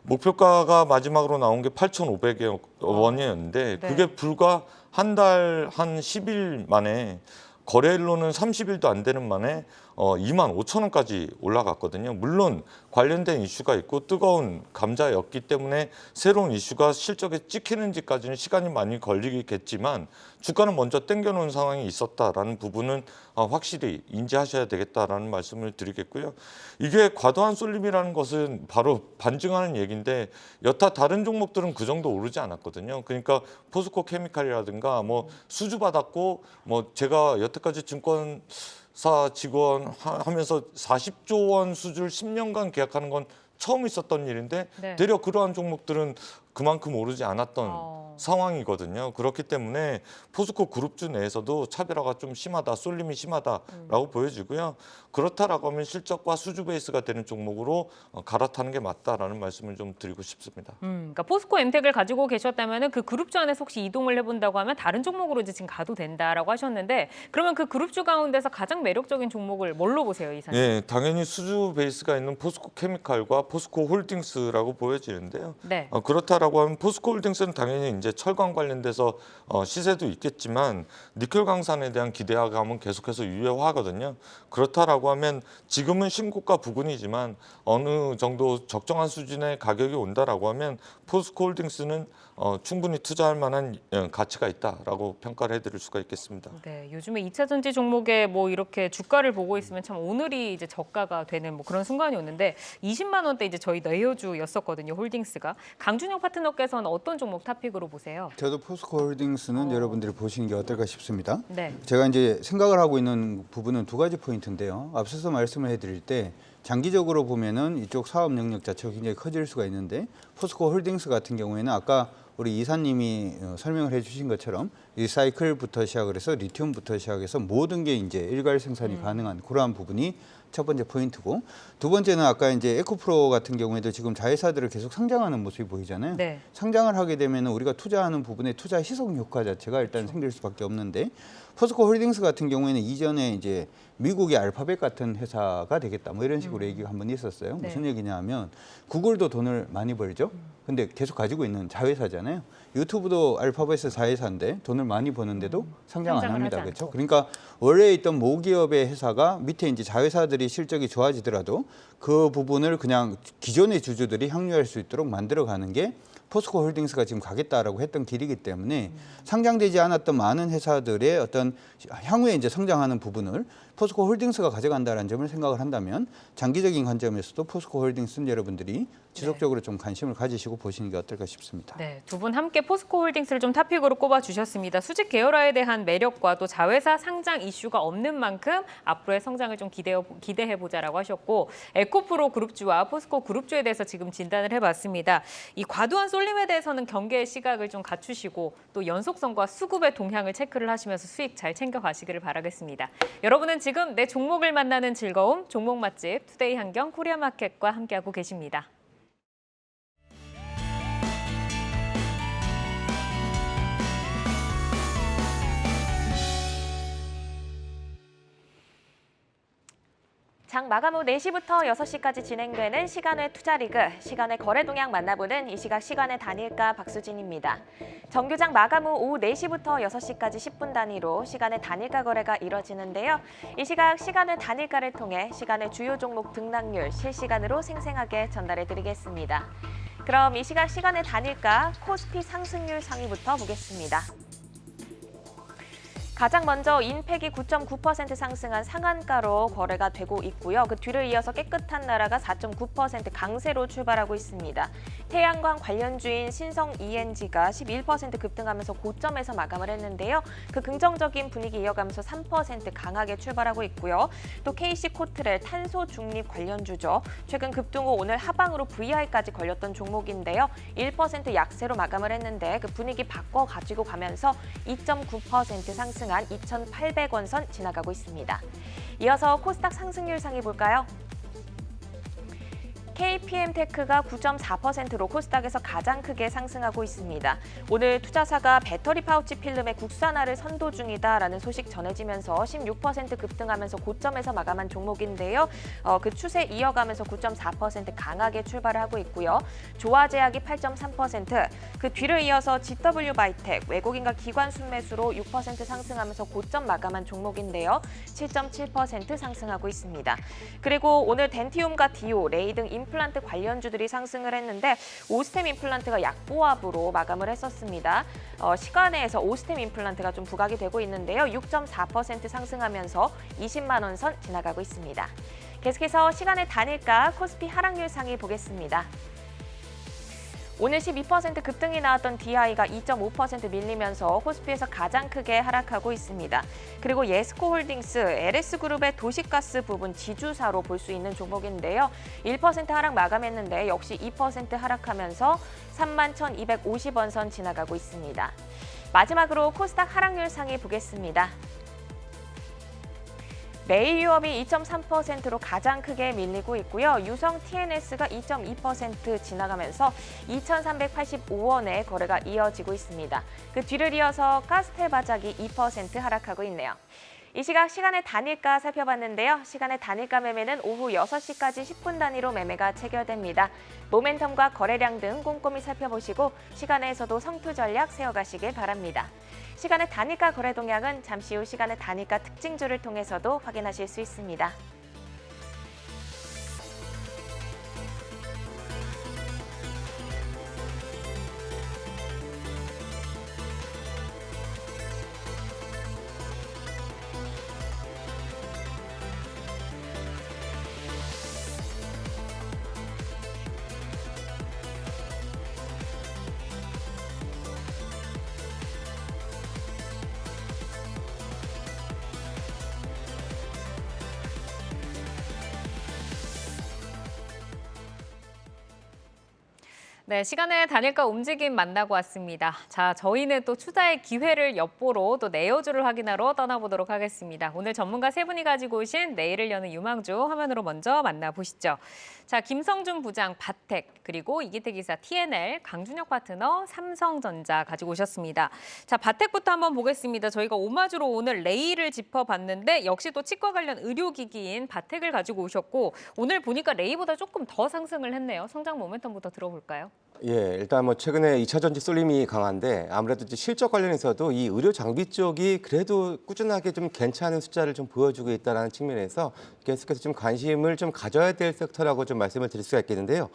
목표가가 마지막으로 나온 게 8,500원이었는데 네. 그게 불과 한 달, 한 10일 만에 거래일로는 30일도 안 되는 만에 25,000원까지 올라갔거든요. 물론 관련된 이슈가 있고 뜨거운 감자였기 때문에 새로운 이슈가 실적에 찍히는지까지는 시간이 많이 걸리겠지만 주가는 먼저 땡겨놓은 상황이 있었다라는 부분은 확실히 인지하셔야 되겠다라는 말씀을 드리겠고요. 이게 과도한 쏠림이라는 것은 바로 반증하는 얘기인데 여타 다른 종목들은 그 정도 오르지 않았거든요. 그러니까 포스코 케미칼이라든가 뭐 수주 받았고 뭐 제가 여태까지 증권사 직원 하면서 40조 원 수주를 10년간 계약하는 건 처음 있었던 일인데 네. 되려 그러한 종목들은 그만큼 오르지 않았던 상황이거든요. 그렇기 때문에 포스코 그룹주 내에서도 차별화가 좀 심하다, 쏠림이 심하다라고 보여지고요. 그렇다라고 하면 실적과 수주 베이스가 되는 종목으로 갈아타는 게 맞다라는 말씀을 좀 드리고 싶습니다. 그러니까 포스코 엠텍을 가지고 계셨다면 그 그룹주 안에서 혹시 이동을 해본다고 하면 다른 종목으로 이제 지금 가도 된다라고 하셨는데 그러면 그 그룹주 가운데서 가장 매력적인 종목을 뭘로 보세요, 이사님? 예, 당연히 수주 베이스가 있는 포스코 케미칼과 포스코 홀딩스라고 보여지는데요. 네. 그렇다라고 하면 포스코 홀딩스는 당연히 이제 철강 관련돼서 시세도 있겠지만 니켈 강산에 대한 기대감은 계속해서 유효하거든요. 그렇다라고 하면 지금은 신고가 부근이지만 어느 정도 적정한 수준의 가격이 온다라고 하면 포스코 홀딩스는 충분히 투자할 만한 가치가 있다라고 평가를 해드릴 수가 있겠습니다. 네, 요즘에 2차 전지 종목에 뭐 이렇게 주가를 보고 있으면 참 오늘이 이제 저가가 되는 뭐 그런 순간이 오는데 20만 원대 이제 저희 내효주였었거든요, 홀딩스가. 강준영 파트너께서는 어떤 종목 탑픽으로 보세요? 저도 포스코 홀딩스는 여러분들이 보시는 게 어떨까 싶습니다. 네. 제가 이제 생각을 하고 있는 부분은 두 가지 포인트인데요. 앞서서 말씀을 해드릴 때 장기적으로 보면은 이쪽 사업 영역 자체가 굉장히 커질 수가 있는데 포스코 홀딩스 같은 경우에는 아까 우리 이사님이 설명을 해주신 것처럼 리사이클부터 시작을 해서 리튬부터 시작해서 모든 게 이제 일괄 생산이 가능한 그러한 부분이 첫 번째 포인트고, 두 번째는 아까 이제 에코프로 같은 경우에도 지금 자회사들을 계속 상장하는 모습이 보이잖아요. 네. 상장을 하게 되면 우리가 투자하는 부분에 투자 희석 효과 자체가 일단 생길 수밖에 없는데, 포스코 홀딩스 같은 경우에는 이전에 이제 미국의 알파벳 같은 회사가 되겠다 뭐 이런 식으로 얘기가 한번 있었어요. 네. 무슨 얘기냐면 구글도 돈을 많이 벌죠. 근데 계속 가지고 있는 자회사잖아요. 유튜브도 알파벳의 자회사인데 돈을 많이 버는데도 상장 안 상장을 합니다. 하지 그렇죠? 않고. 그러니까 원래 있던 모기업의 회사가 밑에 이제 자회사들이 실적이 좋아지더라도 그 부분을 그냥 기존의 주주들이 향유할 수 있도록 만들어가는 게 포스코 홀딩스가 지금 가겠다라고 했던 길이기 때문에 상장되지 않았던 많은 회사들의 어떤 향후에 이제 성장하는 부분을 포스코 홀딩스가 가져간다는 점을 생각을 한다면 장기적인 관점에서도 포스코 홀딩스는 여러분들이 지속적으로 좀 관심을 가지시고 보시는 게 어떨까 싶습니다. 네, 두 분 함께 포스코 홀딩스를 좀 탑픽으로 꼽아주셨습니다. 수직 계열화에 대한 매력과 또 자회사 상장 이슈가 없는 만큼 앞으로의 성장을 좀 기대해보자라고 하셨고, 에코프로 그룹주와 포스코 그룹주에 대해서 지금 진단을 해봤습니다. 이 과도한 쏠림에 대해서는 경계의 시각을 좀 갖추시고 또 연속성과 수급의 동향을 체크를 하시면서 수익 잘 챙겨가시기를 바라겠습니다. 여러분은 지금 내 종목을 만나는 즐거움, 종목 맛집 투데이 한경 코리아마켓과 함께하고 계십니다. 장 마감 후 4시부터 6시까지 진행되는 시간외 투자리그, 시간외 거래 동향 만나보는 이 시각 시간외 단일가 박수진입니다. 정규장 마감 후 오후 4시부터 6시까지 10분 단위로 시간외 단일가 거래가 이뤄지는데요. 이 시각 시간외 단일가를 통해 시간외 주요 종목 등락률 실시간으로 생생하게 전달해드리겠습니다. 그럼 이 시각 시간외 단일가 코스피 상승률 상위부터 보겠습니다. 가장 먼저 인팩이 9.9% 상승한 상한가로 거래가 되고 있고요. 그 뒤를 이어서 깨끗한 나라가 4.9% 강세로 출발하고 있습니다. 태양광 관련주인 신성 ENG가 11% 급등하면서 고점에서 마감을 했는데요. 그 긍정적인 분위기 이어가면서 3% 강하게 출발하고 있고요. 또 KC코트렐 탄소 중립 관련주죠. 최근 급등 후 오늘 하방으로 VI까지 걸렸던 종목인데요. 1% 약세로 마감을 했는데 그 분위기 바꿔 가지고 가면서 2.9% 상승한 2,800원 선 지나가고 있습니다. 이어서 코스닥 상승률 상위 볼까요? KPM테크가 9.4%로 코스닥에서 가장 크게 상승하고 있습니다. 오늘 투자사가 배터리 파우치 필름의 국산화를 선도 중이다라는 소식 전해지면서 16% 급등하면서 고점에서 마감한 종목인데요. 그 추세 이어가면서 9.4% 강하게 출발을 하고 있고요. 조화제약이 8.3%, 그 뒤를 이어서 GW바이텍 외국인과 기관 순매수로 6% 상승하면서 고점 마감한 종목인데요. 7.7% 상승하고 있습니다. 그리고 오늘 덴티움과 디오, 레이 등 임플란트 관련주들이 상승을 했는데 오스템 임플란트가 약보합으로 마감을 했었습니다. 시간외에서 오스템 임플란트가 좀 부각이 되고 있는데요. 6.4% 상승하면서 20만 원 선 지나가고 있습니다. 계속해서 시간의 단일가 코스피 하락률 상위 보겠습니다. 오늘 12% 급등이 나왔던 DI가 2.5% 밀리면서 코스피에서 가장 크게 하락하고 있습니다. 그리고 예스코홀딩스, LS그룹의 도시가스 부분 지주사로 볼 수 있는 종목인데요. 1% 하락 마감했는데 역시 2% 하락하면서 31,250원 선 지나가고 있습니다. 마지막으로 코스닥 하락률 상위 보겠습니다. 메이유업이 2.3%로 가장 크게 밀리고 있고요. 유성 TNS가 2.2% 지나가면서 2,385원의 거래가 이어지고 있습니다. 그 뒤를 이어서 카스텔바작이 2% 하락하고 있네요. 이 시각 시간의 단일가 살펴봤는데요. 시간의 단일가 매매는 오후 6시까지 10분 단위로 매매가 체결됩니다. 모멘텀과 거래량 등 꼼꼼히 살펴보시고 시간에서도 성투 전략 세워가시길 바랍니다. 시간의 단일가 거래 동향은 잠시 후 시간의 단일가 특징주를 통해서도 확인하실 수 있습니다. 네, 시간의 단일가 움직임 만나고 왔습니다. 자, 저희는 또 투자의 기회를 엿보러 또 내여주를 확인하러 떠나보도록 하겠습니다. 오늘 전문가 세 분이 가지고 오신 내일을 여는 유망주 화면으로 먼저 만나보시죠. 자, 김성준 부장 바텍, 그리고 이기태 기사 TNL, 강준혁 파트너 삼성전자 가지고 오셨습니다. 자, 바텍부터 한번 보겠습니다. 저희가 오마주로 오늘 레이를 짚어봤는데 역시 또 치과 관련 의료기기인 바텍을 가지고 오셨고 오늘 보니까 레이보다 조금 더 상승을 했네요. 성장 모멘텀부터 들어볼까요? 예, 일단 뭐 최근에 2차 전지 쏠림이 강한데 아무래도 이제 실적 관련해서도 이 의료 장비 쪽이 그래도 꾸준하게 좀 괜찮은 숫자를 좀 보여주고 있다는 측면에서 계속해서 좀 관심을 좀 가져야 될 섹터라고 좀 말씀을 드릴 수가 있겠는데요.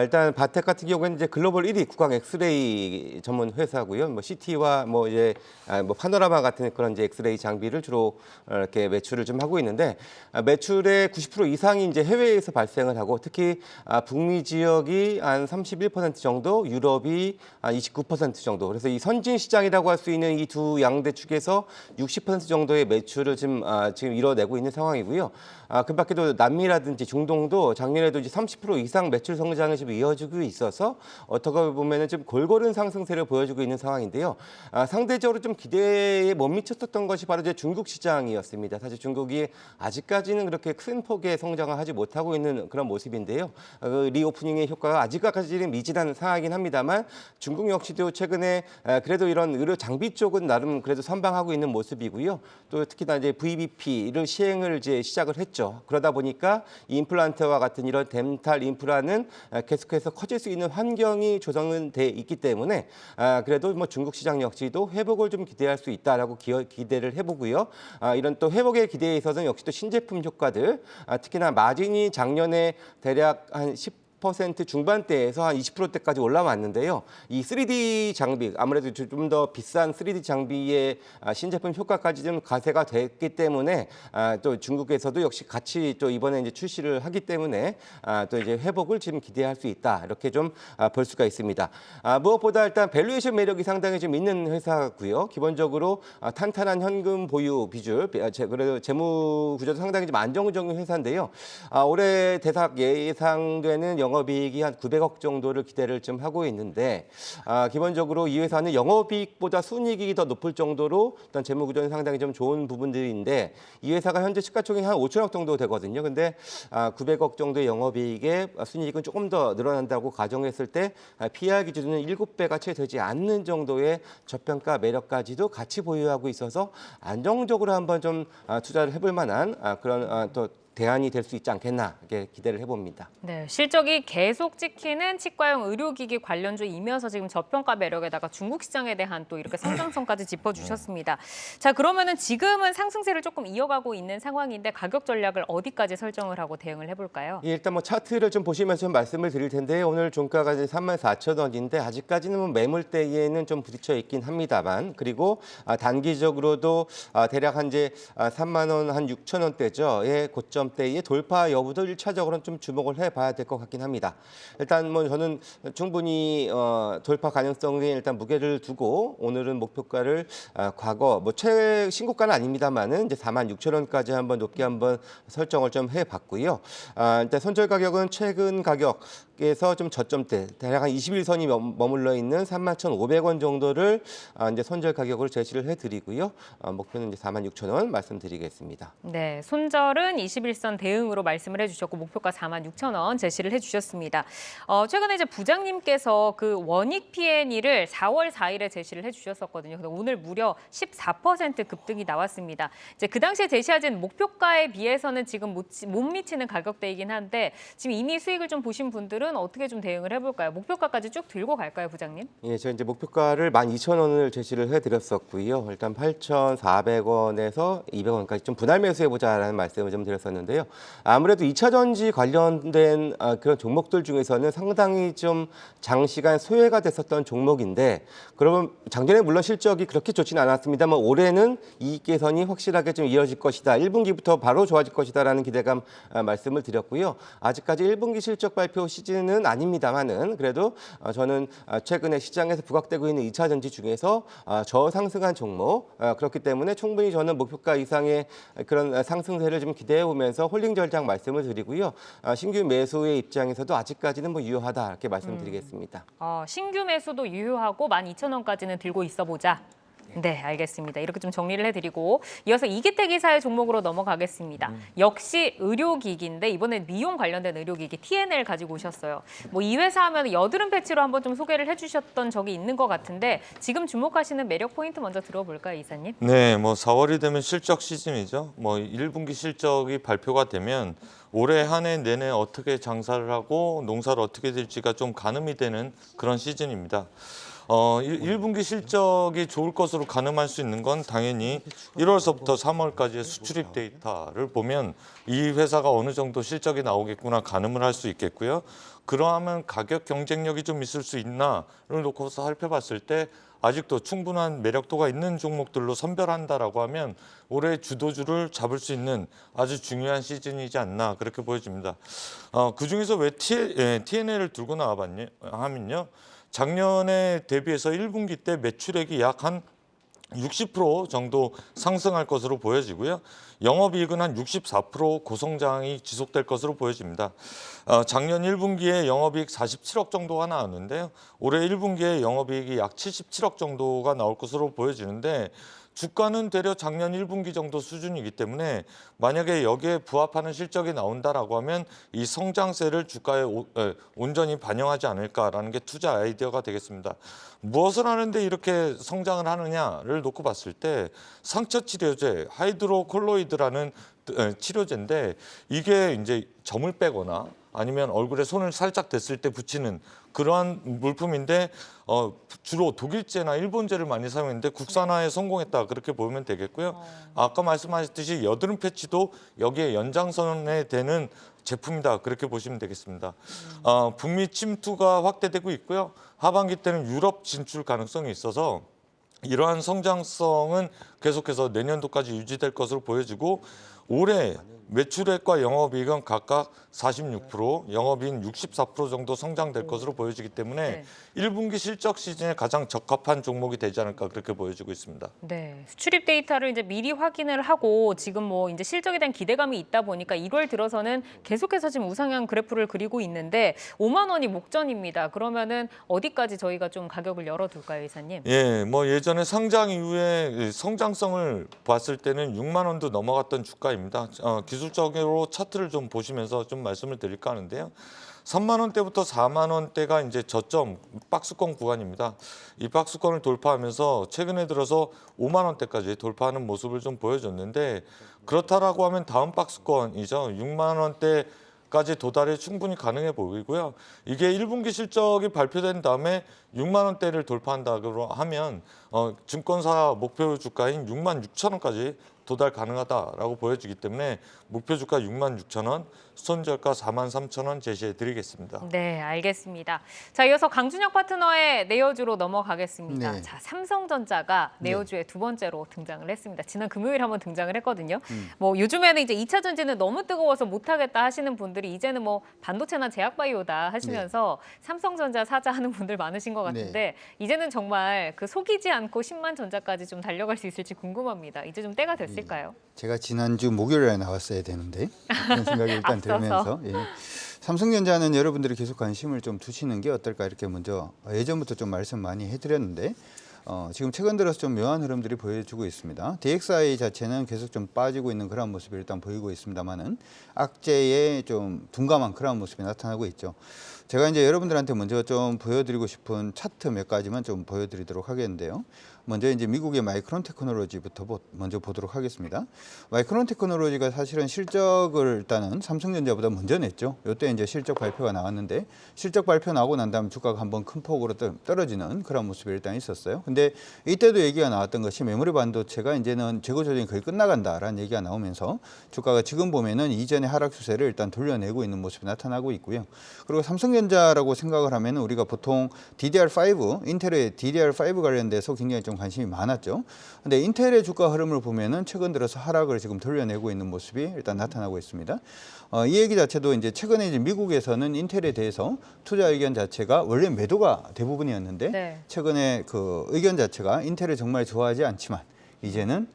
일단 바텍 같은 경우에는 이제 글로벌 1위 국악 엑스레이 전문 회사고요. 뭐 CT와 뭐 이제 뭐 파노라마 같은 그런 이제 엑스레이 장비를 주로 이렇게 매출을 좀 하고 있는데 매출의 90% 이상이 이제 해외에서 발생을 하고 특히 북미 지역이 한 31% 정도, 유럽이 한 29% 정도. 그래서 이 선진 시장이라고 할 수 있는 이 두 양대 축에서 60% 정도의 매출을 지금 이뤄내고 있는 상황이고요. 그 밖에도 남미라든지 중동도 작년에도 이제 30% 이상 매출 성장을 지금 이어지고 있어서 어떻게 보면은 좀 골고른 상승세를 보여주고 있는 상황인데요. 상대적으로 좀 기대에 못 미쳤었던 것이 바로 이제 중국 시장이었습니다. 사실 중국이 아직까지는 그렇게 큰 폭의 성장을 하지 못하고 있는 그런 모습인데요. 리오프닝의 효과가 아직까지는 미진한 상황이긴 합니다만 중국 역시도 최근에 그래도 이런 의료 장비 쪽은 나름 그래도 선방하고 있는 모습이고요. 또 특히나 이제 VBP를 시행을 이제 시작을 했죠. 그러다 보니까 임플란트와 같은 이런 덴탈 인프라는 계속해서 커질 수 있는 환경이 조성은 돼 있기 때문에 그래도 뭐 중국 시장 역시도 회복을 좀 기대할 수 있다라고 기대를 해보고요. 이런 또 회복의 기대에 있어서는 역시 또 신제품 효과들, 특히나 마진이 작년에 대략 한 10% 중반대에서 한 20%대까지 올라왔는데요. 이 3D 장비, 아무래도 좀 더 비싼 3D 장비의 신제품 효과까지 좀 가세가 됐기 때문에 또 중국에서도 역시 같이 또 이번에 이제 출시를 하기 때문에 또 이제 회복을 지금 기대할 수 있다. 이렇게 좀 볼 수가 있습니다. 무엇보다 일단 밸류에이션 매력이 상당히 좀 있는 회사고요. 기본적으로 탄탄한 현금 보유 비율, 그래도 재무 구조도 상당히 좀 안정적인 회사인데요. 올해 대삭 예상되는 영업이익이 한 900억 정도를 기대를 좀 하고 있는데 기본적으로 이 회사는 영업이익보다 순이익이 더 높을 정도로 일단 재무 구조는 상당히 좀 좋은 부분들인데 이 회사가 현재 시가총액이 한 5천억 정도 되거든요. 근데 900억 정도의 영업이익에 순이익은 조금 더 늘어난다고 가정했을 때 PER 기준은 7배가 채 되지 않는 정도의 저평가 매력까지도 같이 보유하고 있어서 안정적으로 한번 좀 투자를 해볼 만한 그런 또 대안이 될 수 있지 않겠나 이렇게 기대를 해봅니다. 네, 실적이 계속 찍히는 치과용 의료기기 관련주이면서 지금 저평가 매력에다가 중국 시장에 대한 또 이렇게 성장성까지 짚어주셨습니다. 자, 그러면은 지금은 상승세를 조금 이어가고 있는 상황인데 가격 전략을 어디까지 설정을 하고 대응을 해볼까요? 예, 일단 뭐 차트를 좀 보시면서 좀 말씀을 드릴 텐데 오늘 종가가 이제 34,000원인데 아직까지는 뭐 매물대에는 좀 부딪혀 있긴 합니다만 그리고 단기적으로도 대략 한 이제 3만 원 한 6천 원대죠. 예, 고점 저점대의 돌파 여부도 1차적으로는 좀 주목을 해봐야 될 것 같긴 합니다. 일단 뭐 저는 충분히 돌파 가능성에 일단 무게를 두고 오늘은 목표가를 과거 뭐 신고가는 아닙니다만은 이제 46,000원까지 한번 높게 한번 설정을 좀 해봤고요. 일단 손절 가격은 최근 가격에서 좀 저점대 대략 한 21선이 머물러 있는 31,500원 정도를 이제 손절 가격으로 제시를 해드리고요. 목표는 이제 46,000원 말씀드리겠습니다. 네, 손절은 21선 대응으로 말씀을 해주셨고 목표가 46,000원 제시를 해주셨습니다. 최근에 이제 부장님께서 그 원익 P&E를 4월 4일에 제시를 해주셨었거든요. 근데 오늘 무려 14% 급등이 나왔습니다. 이제 그 당시에 제시하신 목표가에 비해서는 지금 못 미치는 가격대이긴 한데 지금 이미 수익을 좀 보신 분들은 어떻게 좀 대응을 해볼까요? 목표가까지 쭉 들고 갈까요, 부장님? 예, 제가 이제 목표가를 12,000원을 제시를 해드렸었고요. 일단 8,400원에서 200원까지 좀 분할 매수해보자라는 말씀을 좀 드렸었는데요. 아무래도 2차 전지 관련된 그런 종목들 중에서는 상당히 좀 장시간 소외가 됐었던 종목인데, 그러면 작년에 물론 실적이 그렇게 좋지는 않았습니다만 올해는 이익 개선이 확실하게 좀 이어질 것이다. 1분기부터 바로 좋아질 것이다라는 기대감 말씀을 드렸고요. 아직까지 1분기 실적 발표 시즌은 아닙니다만은 그래도 저는 최근에 시장에서 부각되고 있는 2차 전지 중에서 저상승한 종목, 그렇기 때문에 충분히 저는 목표가 이상의 그런 상승세를 좀 기대해 보면서 홀딩 전략 말씀을 드리고요. 신규 매수의 입장에서도 아직까지는 뭐 유효하다 이렇게 말씀드리겠습니다. 신규 매수도 유효하고 12,000원까지는 들고 있어보자. 네, 알겠습니다. 이렇게 좀 정리를 해드리고 이어서 이기태 기사의 종목으로 넘어가겠습니다. 역시 의료기기인데 이번엔 미용 관련된 의료기기 TNL 가지고 오셨어요. 뭐 이 회사 하면 여드름 패치로 한번 좀 소개를 해주셨던 적이 있는 것 같은데 지금 주목하시는 매력 포인트 먼저 들어볼까요, 이사님? 네, 뭐 4월이 되면 실적 시즌이죠. 뭐 1분기 실적이 발표가 되면 올해 한 해 내내 어떻게 장사를 하고 농사를 어떻게 될지가 좀 가늠이 되는 그런 시즌입니다. 1분기 실적이 좋을 것으로 가늠할 수 있는 건 당연히 1월서부터 3월까지의 수출입 데이터를 보면 이 회사가 어느 정도 실적이 나오겠구나 가늠을 할 수 있겠고요. 그러하면 가격 경쟁력이 좀 있을 수 있나를 놓고서 살펴봤을 때 아직도 충분한 매력도가 있는 종목들로 선별한다라고 하면 올해 주도주를 잡을 수 있는 아주 중요한 시즌이지 않나 그렇게 보여집니다. 그중에서 왜 TNL을 들고 나와봤냐 하면요. 작년에 대비해서 1분기 때 매출액이 약 한 60% 정도 상승할 것으로 보여지고요. 영업이익은 한 64% 고성장이 지속될 것으로 보여집니다. 작년 1분기에 영업이익 47억 정도가 나왔는데요. 올해 1분기에 영업이익이 약 77억 정도가 나올 것으로 보여지는데 주가는 대략 작년 1분기 정도 수준이기 때문에 만약에 여기에 부합하는 실적이 나온다라고 하면 이 성장세를 주가에 온전히 반영하지 않을까라는 게 투자 아이디어가 되겠습니다. 무엇을 하는데 이렇게 성장을 하느냐를 놓고 봤을 때 상처 치료제 하이드로콜로이드라는 치료제인데 이게 이제 점을 빼거나 아니면 얼굴에 손을 살짝 댔을 때 붙이는 그러한 물품인데 주로 독일제나 일본제를 많이 사용했는데 국산화에 성공했다 그렇게 보면 되겠고요. 아까 말씀하셨듯이 여드름 패치도 여기에 연장선에 되는 제품이다 그렇게 보시면 되겠습니다. 북미 침투가 확대되고 있고요. 하반기 때는 유럽 진출 가능성이 있어서 이러한 성장성은 계속해서 내년도까지 유지될 것으로 보여지고 올해 매출액과 영업이익은 각각 46%, 영업이익 64% 정도 성장될 것으로 보여지기 때문에 네. 1분기 실적 시즌에 가장 적합한 종목이 되지 않을까 그렇게 보여지고 있습니다. 네, 수출입 데이터를 이제 미리 확인을 하고 지금 뭐 이제 실적에 대한 기대감이 있다 보니까 1월 들어서는 계속해서 지금 우상향 그래프를 그리고 있는데 5만 원이 목전입니다. 그러면은 어디까지 저희가 좀 가격을 열어둘까요, 이사님? 예, 뭐 예전에 상장 이후에 성장성을 봤을 때는 6만 원도 넘어갔던 주가입니다. 기술적으로 차트를 좀 보시면서 좀 말씀을 드릴까 하는데요. 3만 원대부터 4만 원대가 이제 저점 박스권 구간입니다. 이 박스권을 돌파하면서 최근에 들어서 5만 원대까지 돌파하는 모습을 좀 보여줬는데 그렇다라고 하면 다음 박스권이죠. 6만 원대까지 도달이 충분히 가능해 보이고요. 이게 1분기 실적이 발표된 다음에 6만 원대를 돌파한다고 하면 증권사 목표 주가인 6만 6천 원까지 도달 가능하다라고 보여지기 때문에 목표 주가 6만 6천 원, 수선저가 4만 3천 원 제시해 드리겠습니다. 네, 알겠습니다. 자, 이어서 강준혁 파트너의 네오주로 넘어가겠습니다. 네. 자, 삼성전자가 네오주의 두 번째로 등장을 했습니다. 지난 금요일 한번 등장을 했거든요. 뭐 요즘에는 이제 2차 전지는 너무 뜨거워서 못하겠다 하시는 분들이 이제는 뭐 반도체나 제약바이오다 하시면서 삼성전자 사자 하는 분들 많으신 것 같은데 이제는 정말 그 속이지 않고 10만 전자까지 좀 달려갈 수 있을지 궁금합니다. 이제 좀 때가 됐을까요? 제가 지난주 목요일에 나왔어야 되는데 그런 생각이 일단 들면서 삼성전자는 여러분들이 계속 관심을 좀 두시는 게 어떨까 이렇게 먼저 예전부터 좀 말씀 많이 해드렸는데 지금 최근 들어서 좀 묘한 흐름들이 보여주고 있습니다. DXI 자체는 계속 좀 빠지고 있는 그런 모습이 일단 보이고 있습니다만은 악재에 좀 둔감한 그런 모습이 나타나고 있죠. 제가 이제 여러분들한테 먼저 좀 보여드리고 싶은 차트 몇 가지만 좀 보여드리도록 하겠는데요. 먼저 이제 미국의 마이크론 테크놀로지부터 먼저 보도록 하겠습니다. 마이크론 테크놀로지가 사실은 실적을 일단은 삼성전자보다 먼저 냈죠. 이때 이제 실적 발표가 나왔는데 실적 발표 나오고 난 다음에 주가가 한번 큰 폭으로 떨어지는 그런 모습이 일단 있었어요. 근데 이때도 얘기가 나왔던 것이 메모리 반도체가 이제는 재고 조정이 거의 끝나간다라는 얘기가 나오면서 주가가 지금 보면은 이전의 하락 추세를 일단 돌려내고 있는 모습이 나타나고 있고요. 그리고 삼성전자라고 생각을 하면 우리가 보통 DDR5, 인텔의 DDR5 관련돼서 굉장히 좀 관심이 많았죠. 근데 인텔의 주가 흐름을 보면은 최근 들어서 하락을 지금 돌려내고 있는 모습이 일단 나타나고 있습니다. 이 얘기 자체도 이제 최근에 이제 미국에서는 인텔에 대해서 투자 의견 자체가 원래 매도가 대부분이었는데 최근에 그 의견 자체가 인텔을 정말 좋아하지 않지만 이제는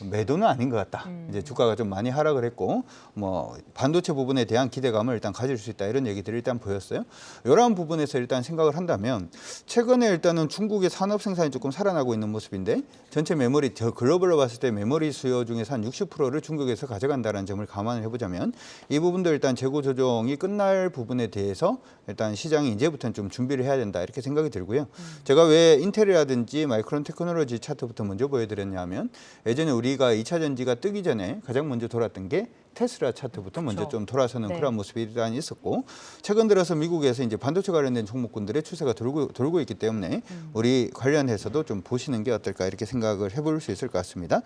매도는 아닌 것 같다. 이제 주가가 좀 많이 하락을 했고 뭐 반도체 부분에 대한 기대감을 일단 가질 수 있다 이런 얘기들이 일단 보였어요. 이러한 부분에서 일단 생각을 한다면 최근에 일단은 중국의 산업 생산이 조금 살아나고 있는 모습인데 전체 메모리 글로벌로 봤을 때 메모리 수요 중에서 한 60%를 중국에서 가져간다는 점을 감안을 해보자면 이 부분도 일단 재고 조정이 끝날 부분에 대해서 일단 시장이 이제부터는 좀 준비를 해야 된다 이렇게 생각이 들고요. 제가 왜 인텔이라든지 마이크론 테크놀로지 차트부터 먼저 보여드렸냐면 예전에 우리가 2차 전지가 뜨기 전에 가장 먼저 돌았던 게 테슬라 차트부터 먼저 좀 돌아서는 그런 모습이 일단 있었고 최근 들어서 미국에서 이제 반도체 관련된 종목군들의 추세가 돌고 있기 때문에 우리 관련해서도 좀 보시는 게 어떨까 이렇게 생각을 해볼 수 있을 것 같습니다.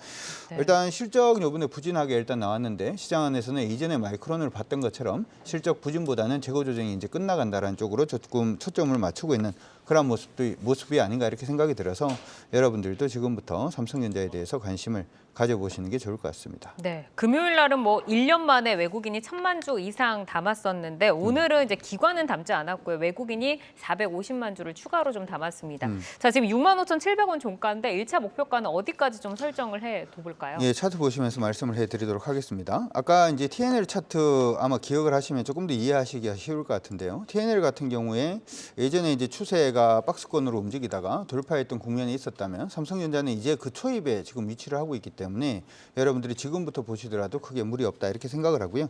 일단 실적 요번에 부진하게 일단 나왔는데 시장 안에서는 이전에 마이크론을 봤던 것처럼 실적 부진보다는 재고 조정이 이제 끝나간다라는 쪽으로 조금 초점을 맞추고 있는 그런 모습이 아닌가 이렇게 생각이 들어서 여러분들도 지금부터 삼성전자에 대해서 관심을 가져보시는 게 좋을 것 같습니다. 네, 금요일 날은 뭐 1년 만에 외국인이 1,000만 주 이상 담았었는데 오늘은 이제 기관은 담지 않았고요. 외국인이 450만 주를 추가로 좀 담았습니다. 자, 지금 65,700원 종가인데 1차 목표가는 어디까지 좀 설정을 해 둬볼까요? 예, 차트 보시면서 말씀을 해드리도록 하겠습니다. 아까 이제 TNL 차트 아마 기억을 하시면 조금 더 이해하시기가 쉬울 것 같은데요. TNL 같은 경우에 예전에 이제 추세가 박스권으로 움직이다가 돌파했던 국면이 있었다면 삼성전자는 이제 그 초입에 지금 위치를 하고 있기 때문에 여러분들이 지금부터 보시더라도 크게 무리 없다 이렇게 생각을 하고요.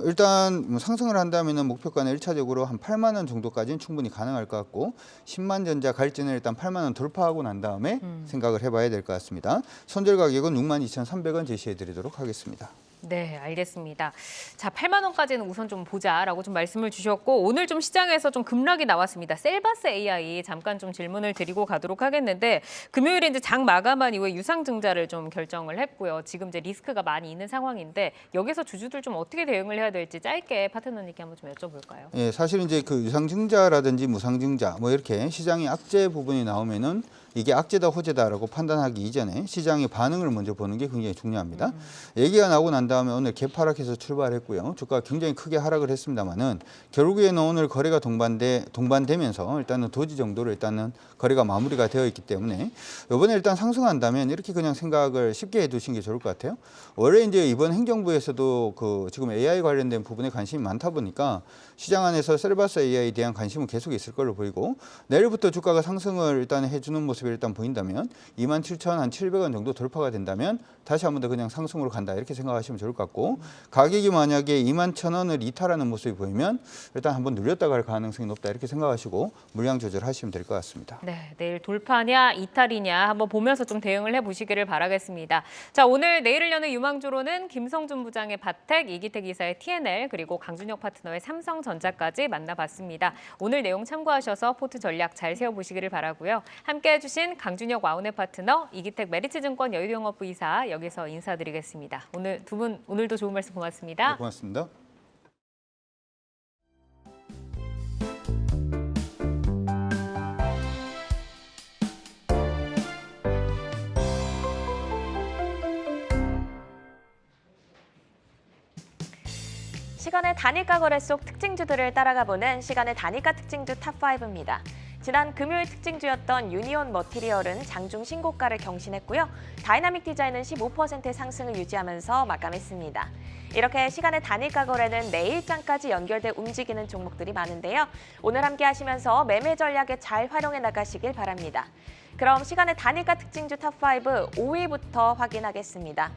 일단 상승을 한다면은 목표가는 1차적으로 한 8만 원 정도까지는 충분히 가능할 것 같고 10만 전자 갈지는 일단 8만 원 돌파하고 난 다음에 생각을 해봐야 될 것 같습니다. 손절 가격은 62,300원 제시해드리도록 하겠습니다. 네, 알겠습니다. 자, 8만 원까지는 우선 좀 보자라고 좀 말씀을 주셨고 오늘 좀 시장에서 좀 급락이 나왔습니다. 셀바스 AI 잠깐 좀 질문을 드리고 가도록 하겠는데 금요일에 이제 장 마감한 이후에 유상증자를 좀 결정을 했고요. 지금 이제 리스크가 많이 있는 상황인데 여기서 주주들 좀 어떻게 대응을 해야 될지 짧게 파트너님께 한번 좀 여쭤볼까요? 예, 사실 이제 그 유상증자라든지 무상증자 뭐 이렇게 시장의 악재 부분이 나오면은 이게 악재다 호재다라고 판단하기 이전에 시장의 반응을 먼저 보는 게 굉장히 중요합니다. 얘기가 나오고 난 다음에 오늘 개파락해서 출발했고요. 주가가 굉장히 크게 하락을 했습니다만은 결국에는 오늘 거래가 동반되면서 일단은 도지 정도로 일단은 거래가 마무리가 되어 있기 때문에 이번에 일단 상승한다면 이렇게 그냥 생각을 쉽게 해두신 게 좋을 것 같아요. 원래 이제 이번 행정부에서도 그 지금 AI 관련된 부분에 관심이 많다 보니까 시장 안에서 셀바스 AI에 대한 관심은 계속 있을 걸로 보이고 내일부터 주가가 상승을 일단 해주는 모습 모습이 일단 보인다면 27,700원 정도 돌파가 된다면 다시 한 번 더 그냥 상승으로 간다 이렇게 생각하시면 좋을 것 같고 가격이 만약에 21,000원을 이탈하는 모습이 보이면 일단 한번 눌렸다 갈 가능성이 높다 이렇게 생각하시고 물량 조절하시면 될 것 같습니다. 네, 내일 돌파냐 이탈이냐 한번 보면서 좀 대응을 해보시기를 바라겠습니다. 자, 오늘 내일을 여는 유망주로는 김성준 부장의 바텍, 이기택 이사의 TNL 그리고 강준혁 파트너의 삼성전자까지 만나봤습니다. 오늘 내용 참고하셔서 포트 전략 잘 세워보시기를 바라고요. 함께해 주신 강준혁 와운의 파트너, 이기택 메리츠증권 여의도영업부 이사 여기서 인사드리겠습니다. 오늘 두 분 오늘도 좋은 말씀 고맙습니다. 네, 고맙습니다. 시간의 단일가 거래 속 특징주들을 따라가 보는 시간의 단일가 특징주 탑5입니다. 지난 금요일 특징주였던 유니온 머티리얼은 장중 신고가를 경신했고요. 다이나믹 디자인은 15% 상승을 유지하면서 마감했습니다. 이렇게 시간의 단일가 거래는 내일장까지 연결돼 움직이는 종목들이 많은데요. 오늘 함께 하시면서 매매 전략에 잘 활용해 나가시길 바랍니다. 그럼 시간의 단일가 특징주 탑5 5위부터 확인하겠습니다.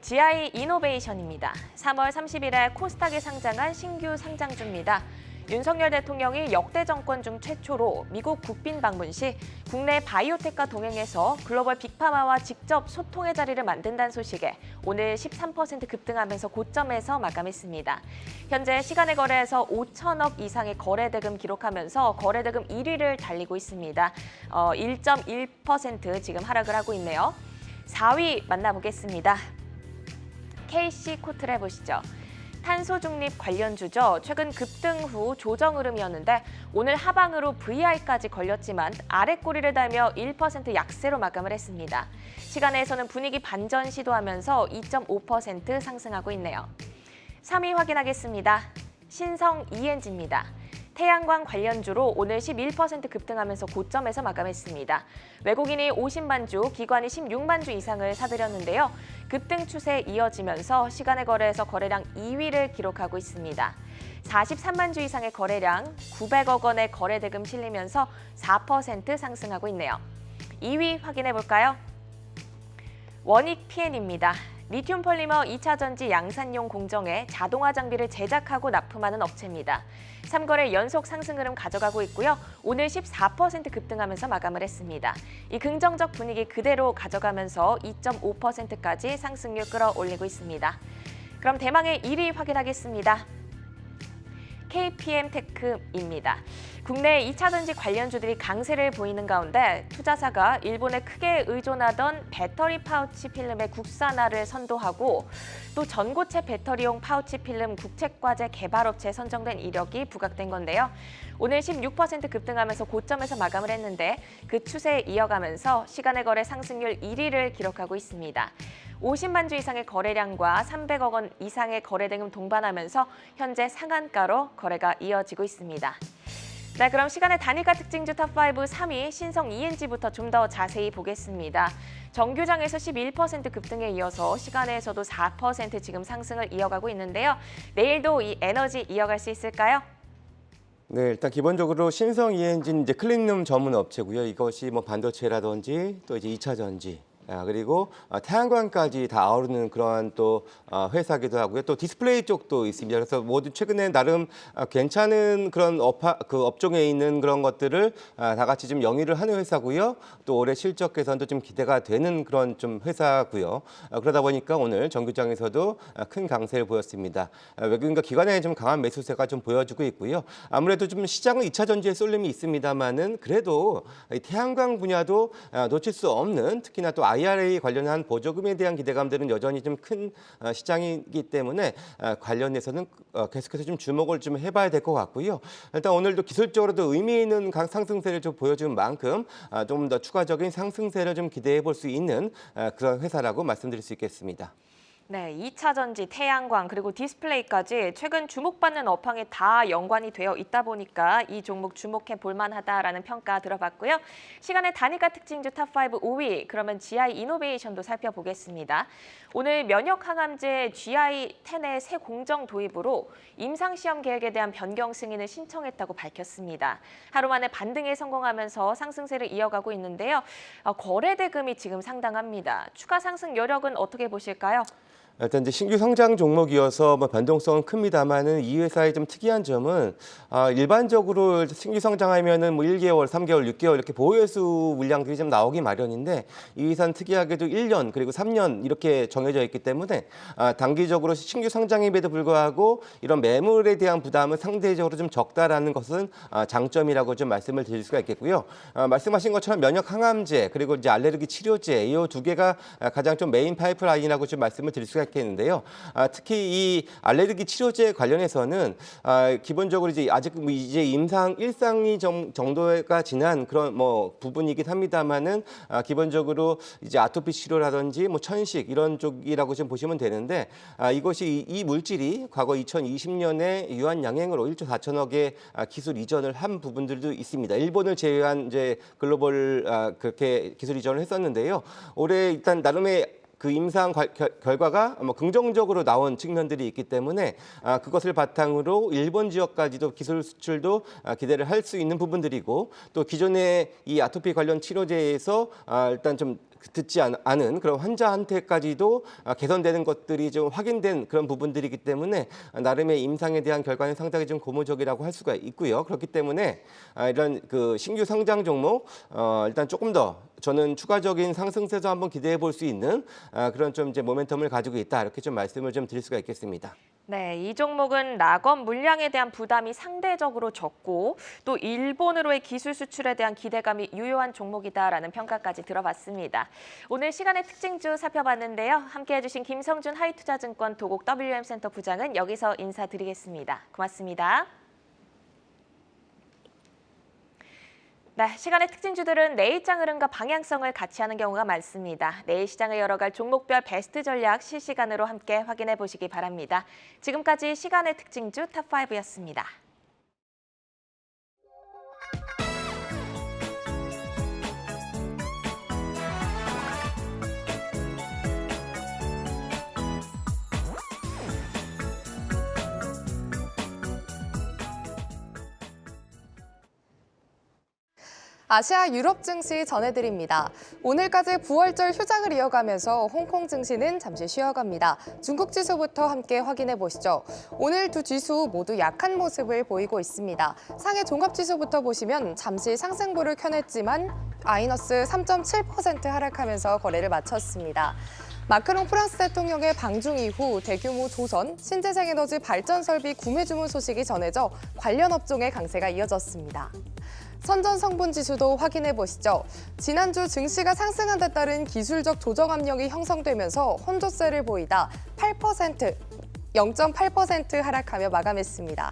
GI 이노베이션입니다. 3월 30일에 코스닥에 상장한 신규 상장주입니다. 윤석열 대통령이 역대 정권 중 최초로 미국 국빈 방문 시 국내 바이오텍과 동행해서 글로벌 빅파마와 직접 소통의 자리를 만든다는 소식에 오늘 13% 급등하면서 고점에서 마감했습니다. 현재 시간의 거래에서 5천억 이상의 거래대금 기록하면서 거래대금 1위를 달리고 있습니다. 1.1% 지금 하락을 하고 있네요. 4위 만나보겠습니다. KC코트를 해보시죠. 탄소 중립 관련주죠. 최근 급등 후 조정 흐름이었는데 오늘 하방으로 VI까지 걸렸지만 아래 꼬리를 달며 1% 약세로 마감을 했습니다. 시간에서는 분위기 반전 시도하면서 2.5% 상승하고 있네요. 3위 확인하겠습니다. 신성 ENG입니다. 태양광 관련주로 오늘 11% 급등하면서 고점에서 마감했습니다. 외국인이 50만 주, 기관이 16만 주 이상을 사들였는데요. 급등 추세에 이어지면서 시간의 거래에서 거래량 2위를 기록하고 있습니다. 43만 주 이상의 거래량, 900억 원의 거래대금 실리면서 4% 상승하고 있네요. 2위 확인해 볼까요? 원익 PN입니다. 리튬 폴리머 2차 전지 양산용 공정에 자동화 장비를 제작하고 납품하는 업체입니다. 3거래 연속 상승 흐름 가져가고 있고요. 오늘 14% 급등하면서 마감을 했습니다. 이 긍정적 분위기 그대로 가져가면서 2.5%까지 상승률 끌어올리고 있습니다. 그럼 대망의 1위 확인하겠습니다. KPM테크입니다. 국내 2차 전지 관련주들이 강세를 보이는 가운데 투자사가 일본에 크게 의존하던 배터리 파우치 필름의 국산화를 선도하고 또 전고체 배터리용 파우치 필름 국책과제 개발업체에 선정된 이력이 부각된 건데요. 오늘 16% 급등하면서 고점에서 마감을 했는데 그 추세에 이어가면서 시간의 거래 상승률 1위를 기록하고 있습니다. 50만 주 이상의 거래량과 300억 원 이상의 거래대금 동반하면서 현재 상한가로 거래가 이어지고 있습니다. 네, 그럼 시간의 단일가 특징주 탑5 3위 신성 ENG부터 좀 더 자세히 보겠습니다. 정규장에서 11% 급등에 이어서 시간에서도 4% 지금 상승을 이어가고 있는데요. 내일도 이 에너지 이어갈 수 있을까요? 네, 일단 기본적으로 신성 ENG는 이제 클린룸 전문 업체고요. 이것이 뭐 반도체라든지 또 이제 2차 전지 그리고 태양광까지 다 아우르는 그러한 또 회사기도 하고요. 또 디스플레이 쪽도 있습니다. 그래서 모두 최근에 나름 괜찮은 그런 업종에 있는 그런 것들을 다 같이 좀 영위를 하는 회사고요. 또 올해 실적 개선도 좀 기대가 되는 그런 좀 회사고요. 그러다 보니까 오늘 정규장에서도 큰 강세를 보였습니다. 외국인과 기관의 좀 강한 매수세가 좀 보여주고 있고요. 아무래도 좀 시장은 2차 전지의 쏠림이 있습니다만은 그래도 이 태양광 분야도 놓칠 수 없는 특히나 또 IRA 관련한 보조금에 대한 기대감들은 여전히 좀 큰 시장이기 때문에 관련해서는 계속해서 좀 주목을 좀 해봐야 될 것 같고요. 일단 오늘도 기술적으로도 의미 있는 상승세를 좀 보여준 만큼 좀 더 추가적인 상승세를 좀 기대해 볼 수 있는 그런 회사라고 말씀드릴 수 있겠습니다. 네, 2차 전지, 태양광, 그리고 디스플레이까지 최근 주목받는 업황에 다 연관이 되어 있다 보니까 이 종목 주목해 볼만하다라는 평가 들어봤고요. 시간의 단위가 특징주 탑5 5위, 그러면 GI 이노베이션도 살펴보겠습니다. 오늘 면역 항암제 GI10의 새 공정 도입으로 임상시험 계획에 대한 변경 승인을 신청했다고 밝혔습니다. 하루 만에 반등에 성공하면서 상승세를 이어가고 있는데요. 거래 대금이 지금 상당합니다. 추가 상승 여력은 어떻게 보실까요? 일단 이제 신규 성장 종목이어서 뭐 변동성은 큽니다만은 이 회사의 좀 특이한 점은 일반적으로 신규 성장하면은 뭐 1개월, 3개월, 6개월 이렇게 보호예수 물량들이 좀 나오기 마련인데 이 회사는 특이하게도 1년 그리고 3년 이렇게 정해져 있기 때문에 단기적으로 신규 성장임에도 불구하고 이런 매물에 대한 부담은 상대적으로 좀 적다라는 것은 장점이라고 좀 말씀을 드릴 수가 있겠고요. 말씀하신 것처럼 면역 항암제 그리고 이제 알레르기 치료제 이 두 개가 가장 좀 메인 파이프라인이라고 좀 말씀을 드릴 수가 있겠는데요. 특히 이 알레르기 치료제 관련해서는 기본적으로 이제 아직 뭐 이제 임상 1상이 정도가 지난 그런 뭐 부분이긴 합니다만은 기본적으로 이제 아토피 치료라든지 뭐 천식 이런 쪽이라고 좀 보시면 되는데 이것이 이 물질이 과거 2020년에 유한 양행으로 1조 4천억의 기술 이전을 한 부분들도 있습니다. 일본을 제외한 이제 글로벌 그렇게 기술 이전을 했었는데요. 올해 일단 나름의 그 임상 결과가 뭐 긍정적으로 나온 측면들이 있기 때문에 그것을 바탕으로 일본 지역까지도 기술 수출도 기대를 할 수 있는 부분들이고 또 기존의 이 아토피 관련 치료제에서 일단 좀 듣지 않은 그런 환자한테까지도 개선되는 것들이 좀 확인된 그런 부분들이기 때문에 나름의 임상에 대한 결과는 상당히 좀 고무적이라고 할 수가 있고요. 그렇기 때문에 이런 그 신규 성장 종목 일단 조금 더 저는 추가적인 상승세도 한번 기대해 볼 수 있는 그런 좀 이제 모멘텀을 가지고 있다 이렇게 좀 말씀을 좀 드릴 수가 있겠습니다. 네, 이 종목은 낙원 물량에 대한 부담이 상대적으로 적고 또 일본으로의 기술 수출에 대한 기대감이 유효한 종목이다라는 평가까지 들어봤습니다. 오늘 시간의 특징주 살펴봤는데요. 함께해 주신 김성준 하이투자증권 도곡 WM센터 부장은 여기서 인사드리겠습니다. 고맙습니다. 네, 시간의 특징주들은 내일장 흐름과 방향성을 같이 하는 경우가 많습니다. 내일 시장을 열어갈 종목별 베스트 전략 실시간으로 함께 확인해 보시기 바랍니다. 지금까지 시간의 특징주 탑5였습니다. 아시아 유럽 증시 전해드립니다. 오늘까지 부활절 휴장을 이어가면서 홍콩 증시는 잠시 쉬어갑니다. 중국 지수부터 함께 확인해 보시죠. 오늘 두 지수 모두 약한 모습을 보이고 있습니다. 상해 종합지수부터 보시면 잠시 상승보를 켜냈지만 마이너스 3.7% 하락하면서 거래를 마쳤습니다. 마크롱 프랑스 대통령의 방중 이후 대규모 조선, 신재생에너지 발전 설비 구매 주문 소식이 전해져 관련 업종의 강세가 이어졌습니다. 선전 성분 지수도 확인해 보시죠. 지난주 증시가 상승한 데 따른 기술적 조정 압력이 형성되면서 혼조세를 보이다 0.8% 하락하며 마감했습니다.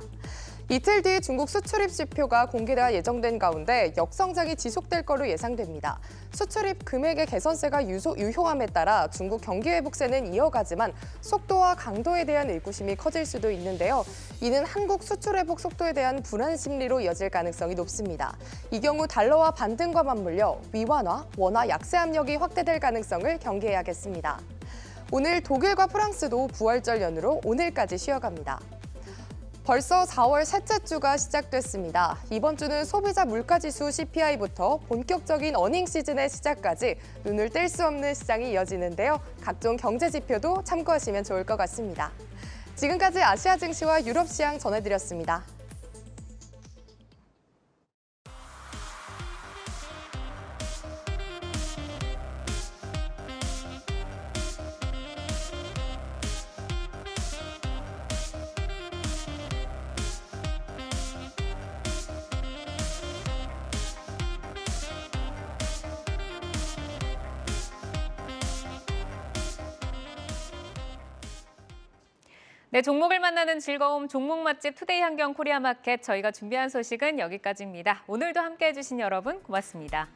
이틀 뒤 중국 수출입 지표가 공개될 예정된 가운데 역성장이 지속될 거로 예상됩니다. 수출입 금액의 개선세가 유효함에 따라 중국 경기 회복세는 이어가지만 속도와 강도에 대한 의구심이 커질 수도 있는데요. 이는 한국 수출 회복 속도에 대한 불안 심리로 이어질 가능성이 높습니다. 이 경우 달러와 반등과 맞물려 위완화, 원화 약세 압력이 확대될 가능성을 경계해야겠습니다. 오늘 독일과 프랑스도 부활절 연휴로 오늘까지 쉬어갑니다. 벌써 4월 셋째 주가 시작됐습니다. 이번 주는 소비자 물가지수 CPI부터 본격적인 어닝 시즌의 시작까지 눈을 뗄 수 없는 시장이 이어지는데요. 각종 경제 지표도 참고하시면 좋을 것 같습니다. 지금까지 아시아 증시와 유럽 시장 전해드렸습니다. 네, 종목을 만나는 즐거움 종목 맛집 투데이 한경 코리아 마켓 저희가 준비한 소식은 여기까지입니다. 오늘도 함께해 주신 여러분 고맙습니다.